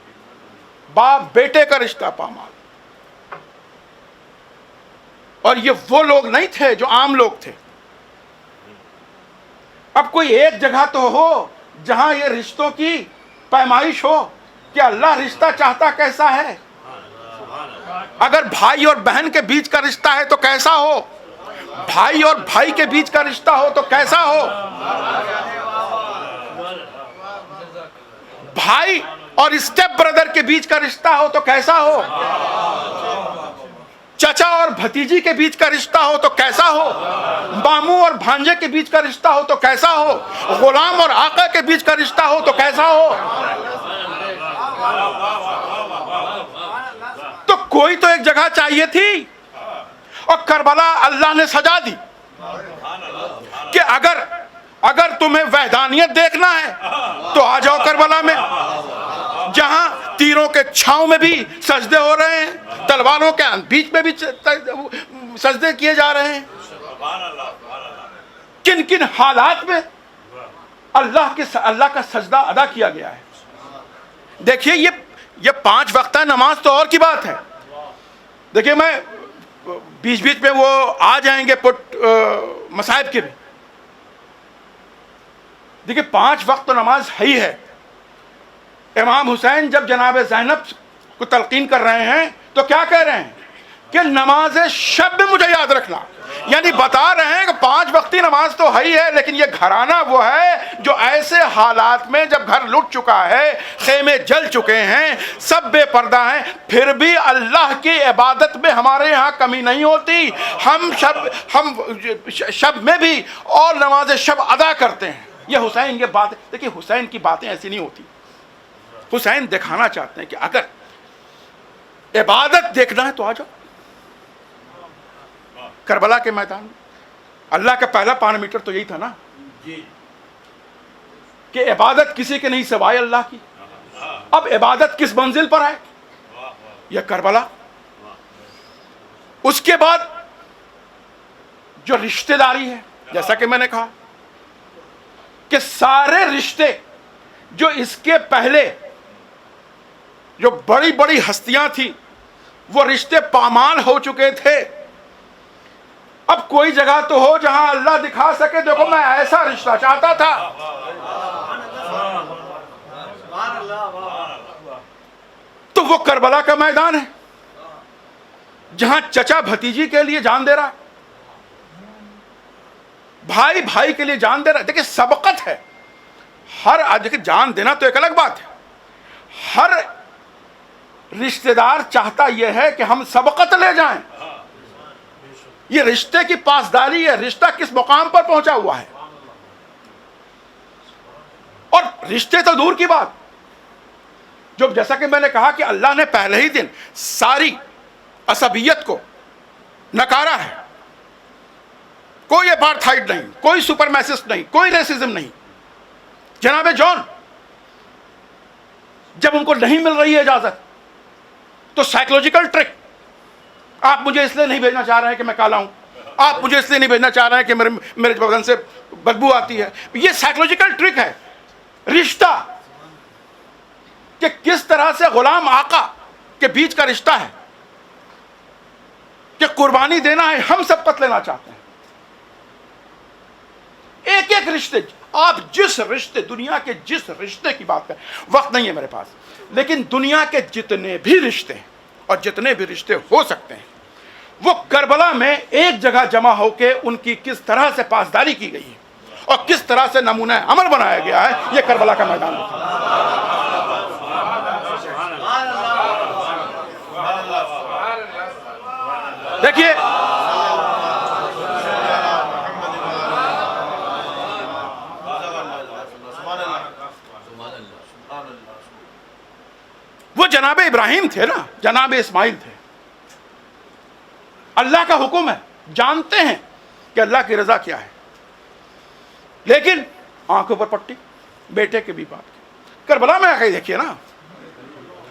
باپ بیٹے کا رشتہ پامال. اور یہ وہ لوگ نہیں تھے جو عام لوگ تھے. اب کوئی ایک جگہ تو ہو جہاں یہ رشتوں کی پیمائش ہو کہ اللہ رشتہ چاہتا کیسا ہے. اگر بھائی اور بہن کے بیچ کا رشتہ ہے تو کیسا ہو، بھائی اور بھائی کے بیچ کا رشتہ ہو تو کیسا ہو، بھائی اور اسٹیپ بردر کے بیچ کا رشتہ ہو تو کیسا ہو، چچا اور بھتیجی کے بیچ کا رشتہ ہو تو کیسا ہو، ماموں اور بھانجے کے بیچ کا رشتہ ہو تو کیسا ہو، غلام اور آقا کے بیچ کا رشتہ ہو تو کیسا ہو. تو کوئی تو ایک جگہ چاہیے تھی، اور کربلا اللہ نے سجا دی کہ اگر تمہیں وحدانیت دیکھنا ہے تو آ جاؤ کربلا میں، جہاں تیروں کے چھاؤں میں بھی سجدے ہو رہے ہیں، تلواروں کے بیچ میں بھی سجدے کیے جا رہے ہیں. کن کن حالات میں اللہ کا سجدہ ادا کیا گیا ہے. دیکھیے یہ 5 وقتہ نماز تو اور کی بات ہے. دیکھیے میں بیچ بیچ میں وہ آ جائیں گے مصائب کے بھی. دیکھیے 5 وقت تو نماز ہے ہی ہے. امام حسین جب جناب زینب کو تلقین کر رہے ہیں تو کیا کہہ رہے ہیں کہ نماز شب میں مجھے یاد رکھنا. یعنی بتا رہے ہیں کہ 5 وقتی نماز تو ہے ہی ہے، لیکن یہ گھرانہ وہ ہے جو ایسے حالات میں جب گھر لٹ چکا ہے، خیمے جل چکے ہیں، سب بے پردہ ہیں، پھر بھی اللہ کی عبادت میں ہمارے یہاں کمی نہیں ہوتی. ہم شب میں بھی اور نماز شب ادا کرتے ہیں. یہ حسین، یہ بات دیکھیے، حسین کی باتیں ایسی نہیں ہوتی. حسین دکھانا چاہتے ہیں کہ اگر عبادت دیکھنا ہے تو آ جاؤ. کربلا کے میدان میں اللہ کا پہلا پارامیٹر تو یہی تھا نا کہ عبادت کسی کے نہیں سوائے اللہ کی. اب عبادت کس منزل پر ہے؟ یہ کربلا. اس کے بعد جو رشتہ داری ہے، جیسا کہ میں نے کہا کہ سارے رشتے جو اس کے پہلے جو بڑی بڑی ہستیاں تھیں وہ رشتے پامال ہو چکے تھے. اب کوئی جگہ تو ہو جہاں اللہ دکھا سکے دیکھو میں ایسا رشتہ چاہتا تھا. تو وہ کربلا کا میدان ہے جہاں چچا بھتیجی کے لیے جان دے رہا، بھائی بھائی کے لیے جان دے رہا. دیکھیں سبقت ہے. ہر دیکھیں جان دینا تو ایک الگ بات ہے. ہر رشتہ دار چاہتا یہ ہے کہ ہم سبقت لے جائیں. یہ رشتے کی پاسداری ہے. رشتہ کس مقام پر پہنچا ہوا ہے. اور رشتے تو دور کی بات، جو جیسا کہ میں نے کہا کہ اللہ نے پہلے ہی دن ساری عصبیت کو نکارا ہے. کوئی اپارتھائڈ نہیں، کوئی سپرمیسسٹ نہیں، کوئی ریسزم نہیں. جناب جان جب ان کو نہیں مل رہی ہے اجازت تو سائیکولوجیکل ٹرک، آپ مجھے اس لیے نہیں بھیجنا چاہ رہے ہیں کہ میں کالا ہوں، آپ مجھے اس لیے نہیں بھیجنا چاہ رہے ہیں کہ میرے بدن سے بدبو آتی ہے. یہ سائیکولوجیکل ٹرک ہے. رشتہ کہ کس طرح سے غلام آقا کے بیچ کا رشتہ ہے کہ قربانی دینا ہے. ہم سب قتل لینا چاہتے ہیں. ایک ایک رشتے، آپ جس رشتے، دنیا کے جس رشتے کی بات کریں، وقت نہیں ہے میرے پاس، لیکن دنیا کے جتنے بھی رشتے اور جتنے بھی رشتے ہو سکتے ہیں وہ کربلا میں ایک جگہ جمع ہو کے ان کی کس طرح سے پاسداری کی گئی ہے اور کس طرح سے نمونہ عمل بنایا گیا ہے. یہ کربلا کا میدان ہے. دیکھیے وہ جناب ابراہیم تھے نا، جناب اسماعیل تھے. اللہ کا حکم ہے، جانتے ہیں کہ اللہ کی رضا کیا ہے، لیکن آنکھوں پر پٹی. بیٹے کی بھی بات کی. کربلا میں آ کے دیکھیے نا،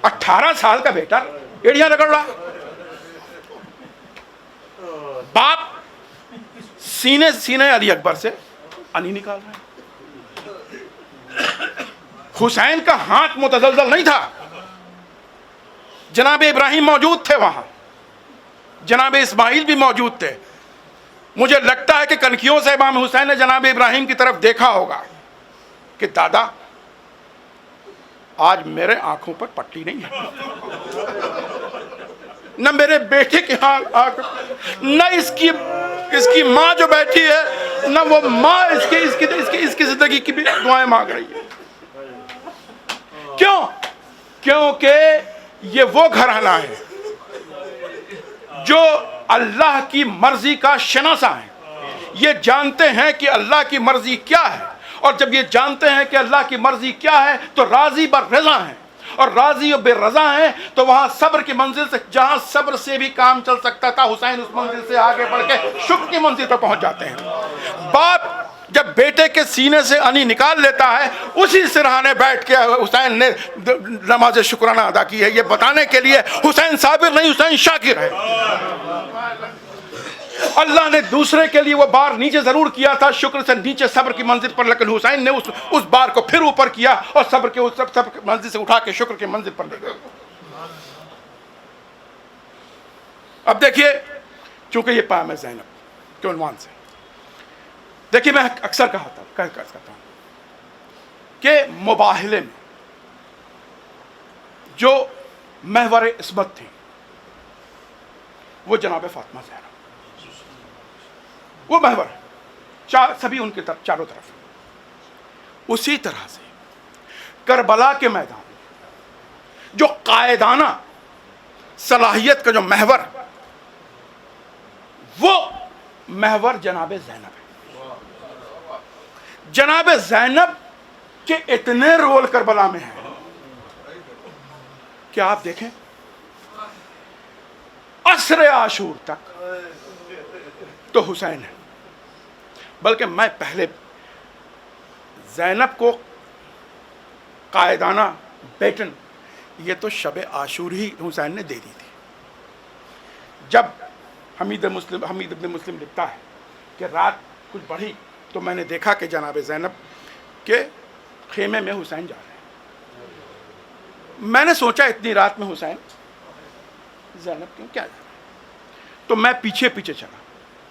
18 سال کا بیٹا ایڑیاں رگڑ رہا. باپ سینے علی اکبر سے انی نکال رہا ہے. حسین کا ہاتھ متزلزل نہیں تھا. جناب ابراہیم موجود تھے وہاں، جناب اسماعیل بھی موجود تھے. مجھے لگتا ہے کہ کنکھیوں سے امام حسین نے جناب ابراہیم کی طرف دیکھا ہوگا کہ دادا آج میرے آنکھوں پر پٹی نہیں ہے، نہ میرے بیٹے کے ہاں نہ اس کی ماں جو بیٹھی ہے، نہ وہ ماں اس کی زندگی کی بھی دعائیں مانگ رہی ہے. کیوں؟ کیونکہ یہ وہ گھرانہ ہے جو اللہ کی مرضی کا شناسا ہے. یہ جانتے ہیں کہ اللہ کی مرضی کیا ہے، اور جب یہ جانتے ہیں کہ اللہ کی مرضی کیا ہے تو راضی بر رضا ہیں. اور راضی و بے رضا ہیں تو وہاں صبر کی منزل سے، جہاں صبر سے بھی کام چل سکتا تھا، حسین اس منزل سے آگے بڑھ کے شکر کی منزل پر پہنچ جاتے ہیں. باپ جب بیٹے کے سینے سے انی نکال لیتا ہے، اسی سرہانے بیٹھ کے حسین نے نماز شکرانہ ادا کی ہے، یہ بتانے کے لیے حسین صابر نہیں، حسین شاکر ہے. اللہ نے دوسرے کے لیے وہ بار نیچے ضرور کیا تھا، شکر سے نیچے صبر کی منزل پر، لیکن حسین نے اس بار کو پھر اوپر کیا اور صبر کے صبر کی منزل سے اٹھا کے شکر کی منزل پر لے گیا. اب دیکھیے چونکہ یہ پیام زینب کے عنوان سے. دیکھیے میں اکثر کہتا ہوں کہ مباہلے میں جو محور عصمت تھی وہ جناب فاطمہ زہرا، وہ محور سبھی ان کے طرف چاروں طرف. اسی طرح سے کربلا کے میدان میں جو قائدانہ صلاحیت کا جو محور، وہ محور جناب زینب ہے. جناب زینب کے اتنے رول کربلا میں ہیں کہ آپ دیکھیں عصر عاشور تک تو حسین ہے، بلکہ میں پہلے زینب کو قائدانہ بیٹن یہ تو شب عاشور ہی حسین نے دے دی تھی. جب حمید ابن مسلم لکھتا ہے کہ رات کچھ بڑھی تو میں نے دیکھا کہ جناب زینب کے خیمے میں حسین جا رہے ہیں. میں نے سوچا اتنی رات میں حسین زینب کیوں کیا جا رہا ہے؟ تو میں پیچھے چلا،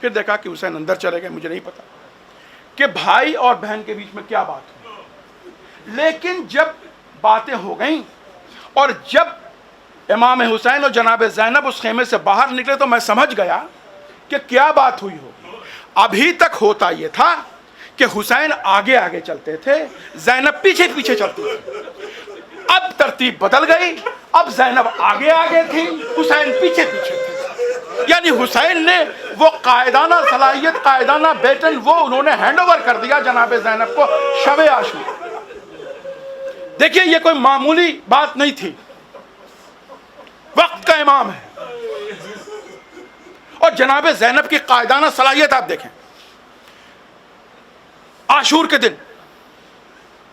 پھر دیکھا کہ حسین اندر چلے گئے. مجھے نہیں پتا کہ بھائی اور بہن کے بیچ میں کیا بات ہوئی، لیکن جب باتیں ہو گئیں اور جب امام حسین اور جناب زینب اس خیمے سے باہر نکلے تو میں سمجھ گیا کہ کیا بات ہوئی ہوگی. ابھی تک ہوتا یہ تھا کہ حسین آگے آگے چلتے تھے، زینب پیچھے پیچھے چلتی تھی. اب ترتیب بدل گئی، اب زینب آگے آگے تھی، حسین پیچھے پیچھے تھے. یعنی حسین نے وہ قائدانہ صلاحیت، قائدانہ بیٹن، وہ انہوں نے ہینڈ اوور کر دیا جناب زینب کو شب عاشور. دیکھیے یہ کوئی معمولی بات نہیں تھی، وقت کا امام ہے. اور جناب زینب کی قائدانہ صلاحیت آپ دیکھیں، عاشور کے دن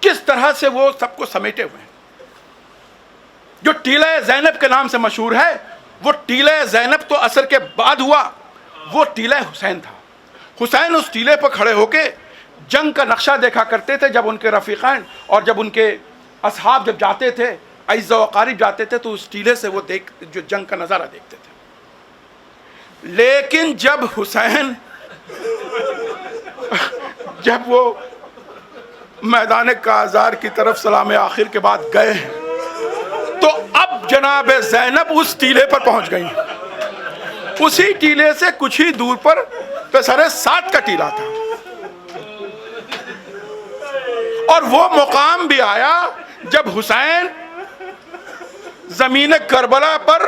کس طرح سے وہ سب کو سمیٹے ہوئے ہیں. جو ٹیلہ زینب کے نام سے مشہور ہے، وہ ٹیلہ زینب تو عصر کے بعد ہوا، وہ ٹیلہ حسین تھا. حسین اس ٹیلے پر کھڑے ہو کے جنگ کا نقشہ دیکھا کرتے تھے. جب ان کے رفیقین اور جب ان کے اصحاب جب جاتے تھے، اعزاء و اقارب جاتے تھے، تو اس ٹیلے سے وہ جو جنگ کا نظارہ دیکھتے تھے. لیکن جب حسین جب وہ میدان کازار کی طرف سلام آخر کے بعد گئے ہیں، تو اب جناب زینب اس ٹیلے پر پہنچ گئی. اسی ٹیلے سے کچھ ہی دور پر پسر سات کا ٹیلہ تھا، اور وہ مقام بھی آیا جب حسین زمین کربلا پر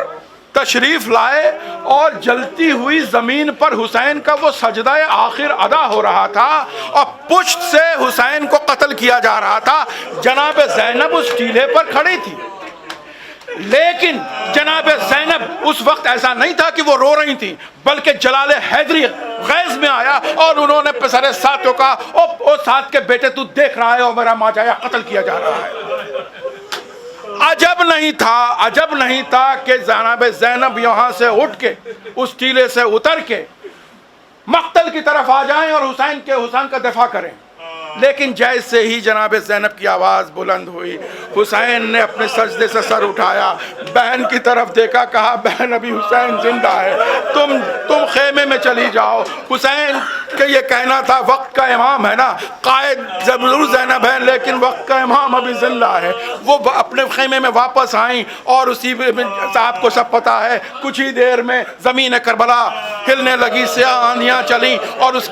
تشریف لائے اور جلتی ہوئی زمین پر حسین کا وہ سجدہ آخر ادا ہو رہا تھا اور پشت سے حسین کو قتل کیا جا رہا تھا. جناب زینب اس ٹیلے پر کھڑی تھی، لیکن جناب زینب اس وقت ایسا نہیں تھا کہ وہ رو رہی تھی، بلکہ جلال حیدری غیظ میں آیا اور انہوں نے پسر ساتوں کا، او سات کے بیٹے تو دیکھ رہا ہے اور میرا ماجایا قتل کیا جا رہا ہے. عجب نہیں تھا کہ جناب زینب یہاں سے اٹھ کے اس ٹیلے سے اتر کے مقتل کی طرف آ جائیں اور حسین کا دفاع کریں. لیکن جیسے ہی جناب زینب کی آواز بلند ہوئی، حسین نے اپنے سجدے سے سر اٹھایا، بہن کی طرف دیکھا، کہا بہن ابھی حسین زندہ ہے، تم خیمے میں چلی جاؤ. حسین کہ یہ کہنا تھا وقت کا امام ہے نا، قائد ضرور زینب ہے لیکن وقت کا امام ابھی زندہ ہے. وہ اپنے خیمے میں واپس آئیں اور اسی صاحب کو سب پتا ہے کچھ ہی دیر میں زمین کربلا ہلنے لگی، سیاہ آندیاں چلیں، اور اس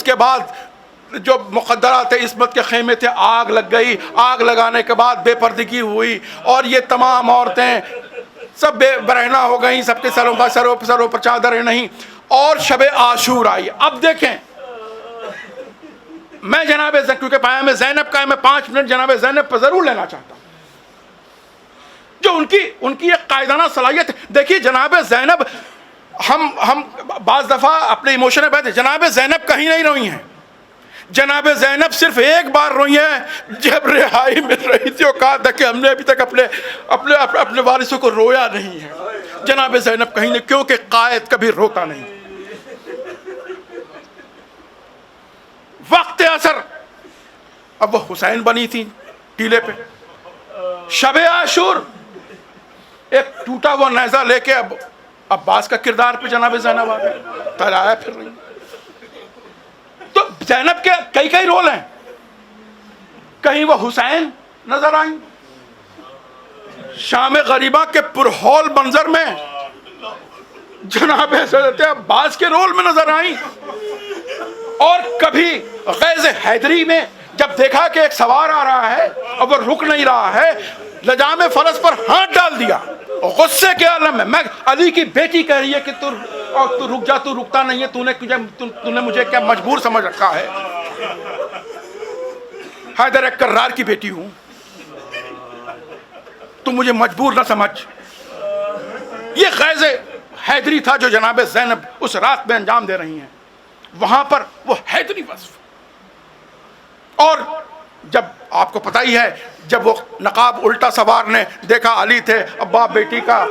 کے بعد جو مقدرات عصمت کے خیمے تھے آگ لگ گئی. آگ لگانے کے بعد بے پردگی ہوئی اور یہ تمام عورتیں سب بے برہنہ ہو گئیں، سب کے سروں پر چادریں نہیں، اور شب عاشور آئی. اب دیکھیں میں جناب کیونکہ پیام زینب کا ہے، میں 5 منٹ جناب زینب پر ضرور لینا چاہتا ہوں، جو ان کی ایک قائدانہ صلاحیت ہے. دیکھیے جناب زینب، ہم بعض دفعہ اپنے ایموشن میں بیٹھے، جناب زینب کہیں نہیں روئی ہیں. جناب زینب صرف ایک بار روئی ہیں جب رہائی مل رہی تھی، اور کہا تھا کہ ہم نے ابھی تک اپنے وارثوں کو رویا نہیں ہے. جناب زینب کہیں نہیں، کیونکہ قائد کبھی روتا نہیں. وقت اثر اب وہ حسین بنی تھی ٹیلے پہ. شب عاشور ایک ٹوٹا ہوا نیزہ لے کے اب عباس کا کردار پہ جناب زینب آ گئے، تلایا پھر رہی. تو زینب کے کئی رول ہیں. کہیں وہ حسین نظر آئیں، شام غریبہ کے پرہول منظر میں جناب حضرت عباس کے رول میں نظر آئیں، اور کبھی غیظ حیدری میں جب دیکھا کہ ایک سوار آ رہا ہے اور وہ رک نہیں رہا ہے، لجام فرس پر ہاتھ ڈال دیا غصے کے عالم میں. میں علی کی بیٹی کہہ رہی ہے کہ تو رک جا، تو رکتا نہیں ہے، تو نے مجھے کیا مجبور سمجھ رکھا ہے؟ حیدر ایک کرار کی بیٹی ہوں، تو مجھے مجبور نہ سمجھ. یہ غیظ حیدری تھا جو جناب زینب اس رات میں انجام دے رہی ہیں. وہاں پر وہ حیدری وصف. اور جب آپ کو پتہ ہی ہے، جب وہ نقاب الٹا سوار نے دیکھا علی تھے، ابا بیٹی کا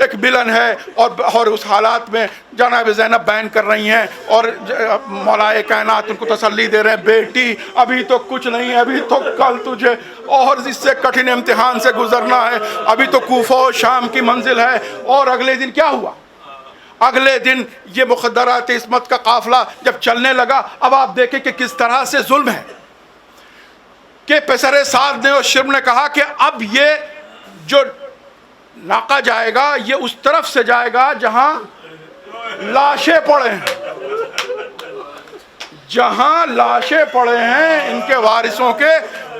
ایک ملن ہے، اور اس حالات میں جناب زینب بیان کر رہی ہیں اور مولا کائنات ان کو تسلی دے رہے ہیں، بیٹی ابھی تو کچھ نہیں ہے، ابھی تو کل تجھے اور اس سے کٹھن امتحان سے گزرنا ہے، ابھی تو کوفہ و شام کی منزل ہے. اور اگلے دن کیا ہوا؟ اگلے دن یہ مخدرات عصمت کا قافلہ جب چلنے لگا، اب آپ دیکھیں کہ کس طرح سے ظلم ہے کہ پسر سعد نے اور شرم نے کہا کہ اب یہ جو ناکہ جائے گا یہ اس طرف سے جائے گا جہاں لاشیں پڑے ہیں، جہاں لاشیں پڑے ہیں ان کے وارثوں کے،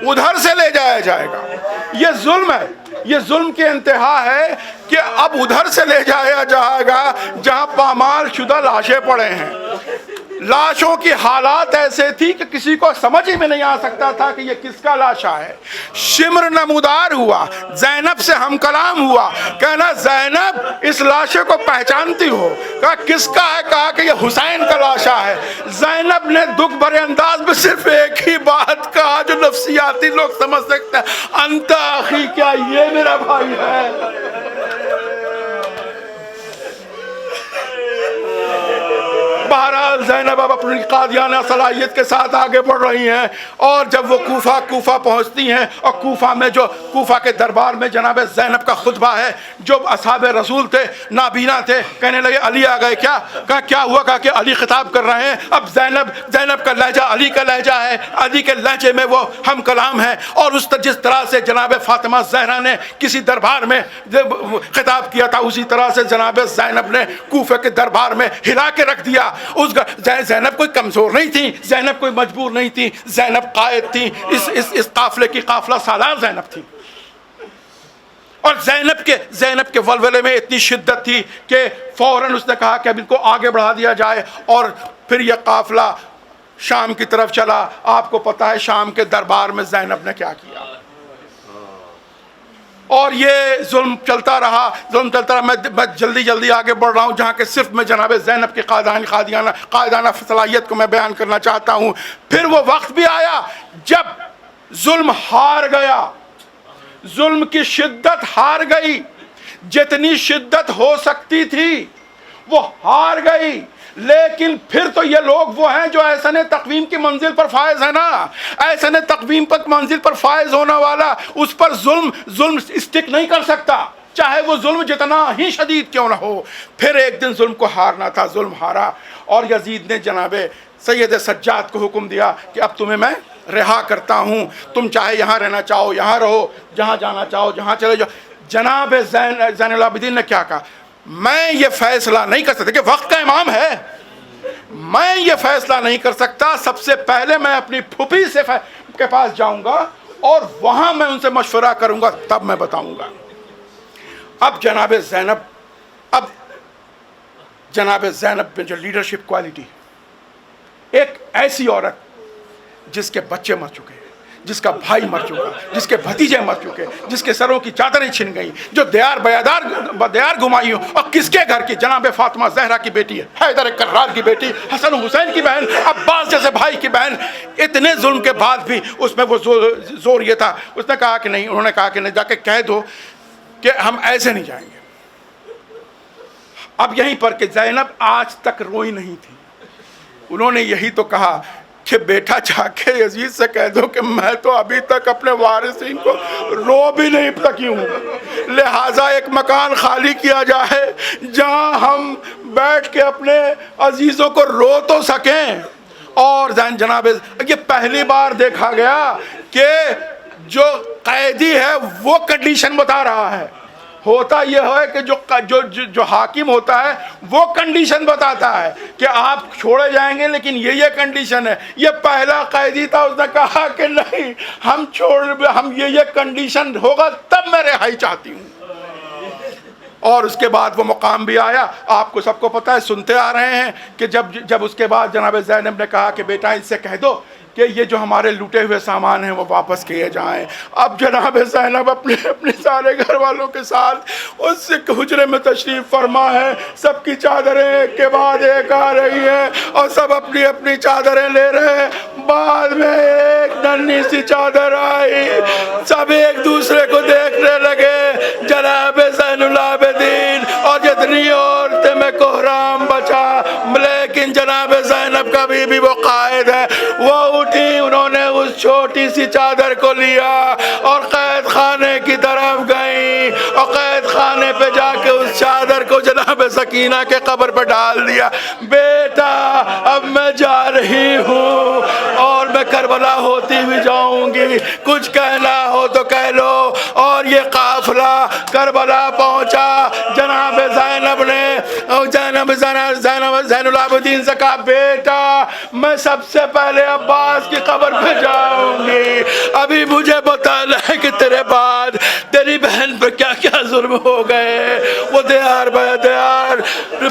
ادھر سے لے جایا جائے گا. یہ ظلم ہے، یہ ظلم کی انتہا ہے کہ اب ادھر سے لے جایا جائے گا جہاں پامال شدہ لاشیں پڑے ہیں. لاشوں کی حالات ایسے تھی کہ کسی کو سمجھ ہی میں نہیں آ سکتا تھا کہ یہ کس کا لاشا ہے. شمر نمودار ہوا، زینب سے ہم کلام ہوا، کہنا زینب اس لاشے کو پہچانتی ہو؟ کہا کس کا ہے؟ کہا کہ یہ حسین کا لاشا ہے. زینب نے دکھ بھرے انداز میں صرف ایک ہی بات کہا جو نفسیاتی لوگ سمجھ سکتے ہیں، انت اخی، کیا یہ میرا بھائی ہے؟ بہرحال زینب اب اپنی قادیانہ صلاحیت کے ساتھ آگے بڑھ رہی ہیں، اور جب وہ کوفہ پہنچتی ہیں، اور کوفہ کے دربار میں جناب زینب کا خطبہ ہے، جو اصحاب رسول تھے نابینا تھے، کہنے لگے علی آ گئے کیا؟ کہا کیا ہوا؟ کہا کہ علی خطاب کر رہے ہیں. اب زینب کا لہجہ علی کا لہجہ ہے، علی کے لہجے میں وہ ہم کلام ہے، اور جس طرح سے جناب فاطمہ زہرا نے کسی دربار میں خطاب کیا تھا، اسی طرح سے جناب زینب نے کوفے کے دربار میں ہلا کے رکھ دیا. زینب کوئی کمزور نہیں تھی، زینب کوئی مجبور نہیں تھی، زینب قائد تھی. اس قافلے کی قافلہ سالار زینب تھی. اور زینب کے ولولے میں اتنی شدت تھی کہ فوراً اس نے کہا کہ اب ان کو آگے بڑھا دیا جائے، اور پھر یہ قافلہ شام کی طرف چلا. آپ کو پتہ ہے شام کے دربار میں زینب نے کیا کیا، اور یہ ظلم چلتا رہا. میں جلدی آگے بڑھ رہا ہوں، جہاں کہ صرف میں جناب زینب کی قائدانہ صلاحیت کو میں بیان کرنا چاہتا ہوں. پھر وہ وقت بھی آیا جب ظلم ہار گیا، ظلم کی شدت ہار گئی، جتنی شدت ہو سکتی تھی وہ ہار گئی. لیکن پھر تو یہ لوگ وہ ہیں جو احسن تقویم کی منزل پر فائز ہے نا. احسن تقویم پر منزل پر فائز ہونے والا اس پر ظلم اسٹک نہیں کر سکتا، چاہے وہ ظلم جتنا ہی شدید کیوں نہ ہو. پھر ایک دن ظلم کو ہارنا تھا، ظلم ہارا، اور یزید نے جناب سید سجاد کو حکم دیا کہ اب تمہیں میں رہا کرتا ہوں، تم چاہے یہاں رہنا چاہو یہاں رہو، جہاں جانا چاہو جہاں چلے جاؤ. جناب زین العابدین نے کیا کہا؟ میں یہ فیصلہ نہیں کر سکتا، کہ وقت کا امام ہے، میں یہ فیصلہ نہیں کر سکتا. سب سے پہلے میں اپنی پھوپھی سے کے پاس جاؤں گا اور وہاں میں ان سے مشورہ کروں گا، تب میں بتاؤں گا. اب جناب زینب میں جو لیڈرشپ کوالٹی، ایک ایسی عورت جس کے بچے مر چکے، جس کا بھائی مر چکا، جس کے بھتیجے مر چکے، جس کے سروں کی چادریں چھن گئیں، جو دیار گمائی ہوں، اور کس کے گھر کی؟ جناب فاطمہ زہرا کی بیٹی ہے، حیدر کرار کی بیٹی، حسن حسین کی بہن، عباس جیسے بھائی کی بہن. اتنے ظلم کے بعد بھی اس میں وہ زور یہ تھا، اس نے کہا کہ نہیں، انہوں نے کہا کہ نہیں، جا کے کہہ دو کہ ہم ایسے نہیں جائیں گے. اب یہیں پر کہ زینب آج تک روئی نہیں تھی، انہوں نے یہی تو کہا کہ بیٹا جا کے یزید سے کہہ دو کہ میں تو ابھی تک اپنے وارثین کو رو بھی نہیں سکی ہوں، لہٰذا ایک مکان خالی کیا جائے جہاں ہم بیٹھ کے اپنے عزیزوں کو رو تو سکیں۔ اور جناب یہ پہلی بار دیکھا گیا کہ جو قیدی ہے وہ کنڈیشن بتا رہا ہے۔ ہوتا یہ ہے کہ جو حاکم ہوتا ہے وہ کنڈیشن بتاتا ہے کہ آپ چھوڑے جائیں گے لیکن یہ کنڈیشن ہے۔ یہ پہلا قیدی تھا، اس نے کہا کہ نہیں ہم یہ کنڈیشن ہوگا تب میں رہائی چاہتی ہوں۔ اور اس کے بعد وہ مقام بھی آیا، آپ کو سب کو پتہ ہے، سنتے آ رہے ہیں کہ جب اس کے بعد جناب زینب نے کہا کہ بیٹا ان سے کہہ دو کہ یہ جو ہمارے لوٹے ہوئے سامان ہیں وہ واپس کیے جائیں۔ اب جناب زینب اپنے سارے گھر والوں کے ساتھ اس حجرے میں تشریف فرما ہے، سب کی چادریں ایک کے بعد ایک آ رہی ہیں اور سب اپنی اپنی چادریں لے رہے ہیں۔ بعد میں ایک ننھی سی چادر آئی، سب ایک دوسرے کو دیکھنے لگے، جناب زین العابدین اور جتنی عورتیں میں کوہرام بچا، لیکن جناب زینب کا بھی وہ قائد ہے، وہ اٹھی، انہوں نے اس چھوٹی سی چادر کو لیا اور قید خانے کی طرف گئی اور قید خانے پہ جا کے اس چادر کو جناب سکینہ کے قبر پہ ڈال دیا۔ بیٹا اب میں جا رہی ہوں اور میں کربلا ہوتی ہوئی جاؤں گی، کچھ کہنا ہو تو کہہ لو۔ اور یہ قافلہ کربلا پہنچا، جناب زینب نے زین العابدین سے کہا بیٹا میں سب سے پہلے عباس کی قبر پہ جاؤں گی، ابھی مجھے بتانا ہے کہ تیرے بعد تیری بہن پر کیا کیا ظلم ہو گئے۔ وہ دیار بے دیار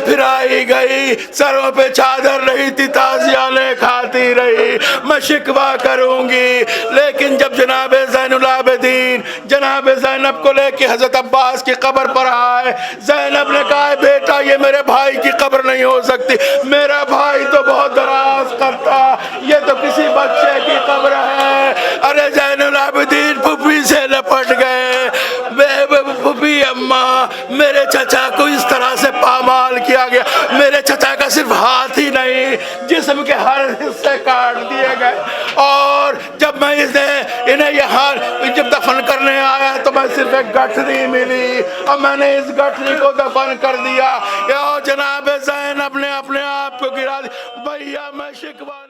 پھرائی گئی، سروں پہ چادر رہی تھی، تازیانے کھاتی رہی، میں شکوہ کروں گی۔ لیکن جب جناب زین العابدین جناب زینب کو لے کے حضرت عباس کی قبر پر آئے، زینب نے کہا بیٹا یہ میرے بھائی کی قبر نہیں ہو سکتی، میرا بھائی تو بہت دراز کرتا، یہ تو کسی بچے کی قبر ہے۔ ارے زین العابدین پھوپھی سے لپٹ گئے، پھوپھی اماں میرے چچا کو اس طرح سے پامال کیا گیا، میرے چچا کا صرف ہاتھ ہی نہیں جسم کے ہر حصے کاٹ دیے گئے، اور جب میں انہیں یہاں جب دفن کرنے آیا تو میں صرف ایک گٹھری ملی اور میں نے اس گٹھری کو دفن کر دیا۔ یا جناب زینب نے اپنے آپ کو گرا دیا، بھیا میں شکوہ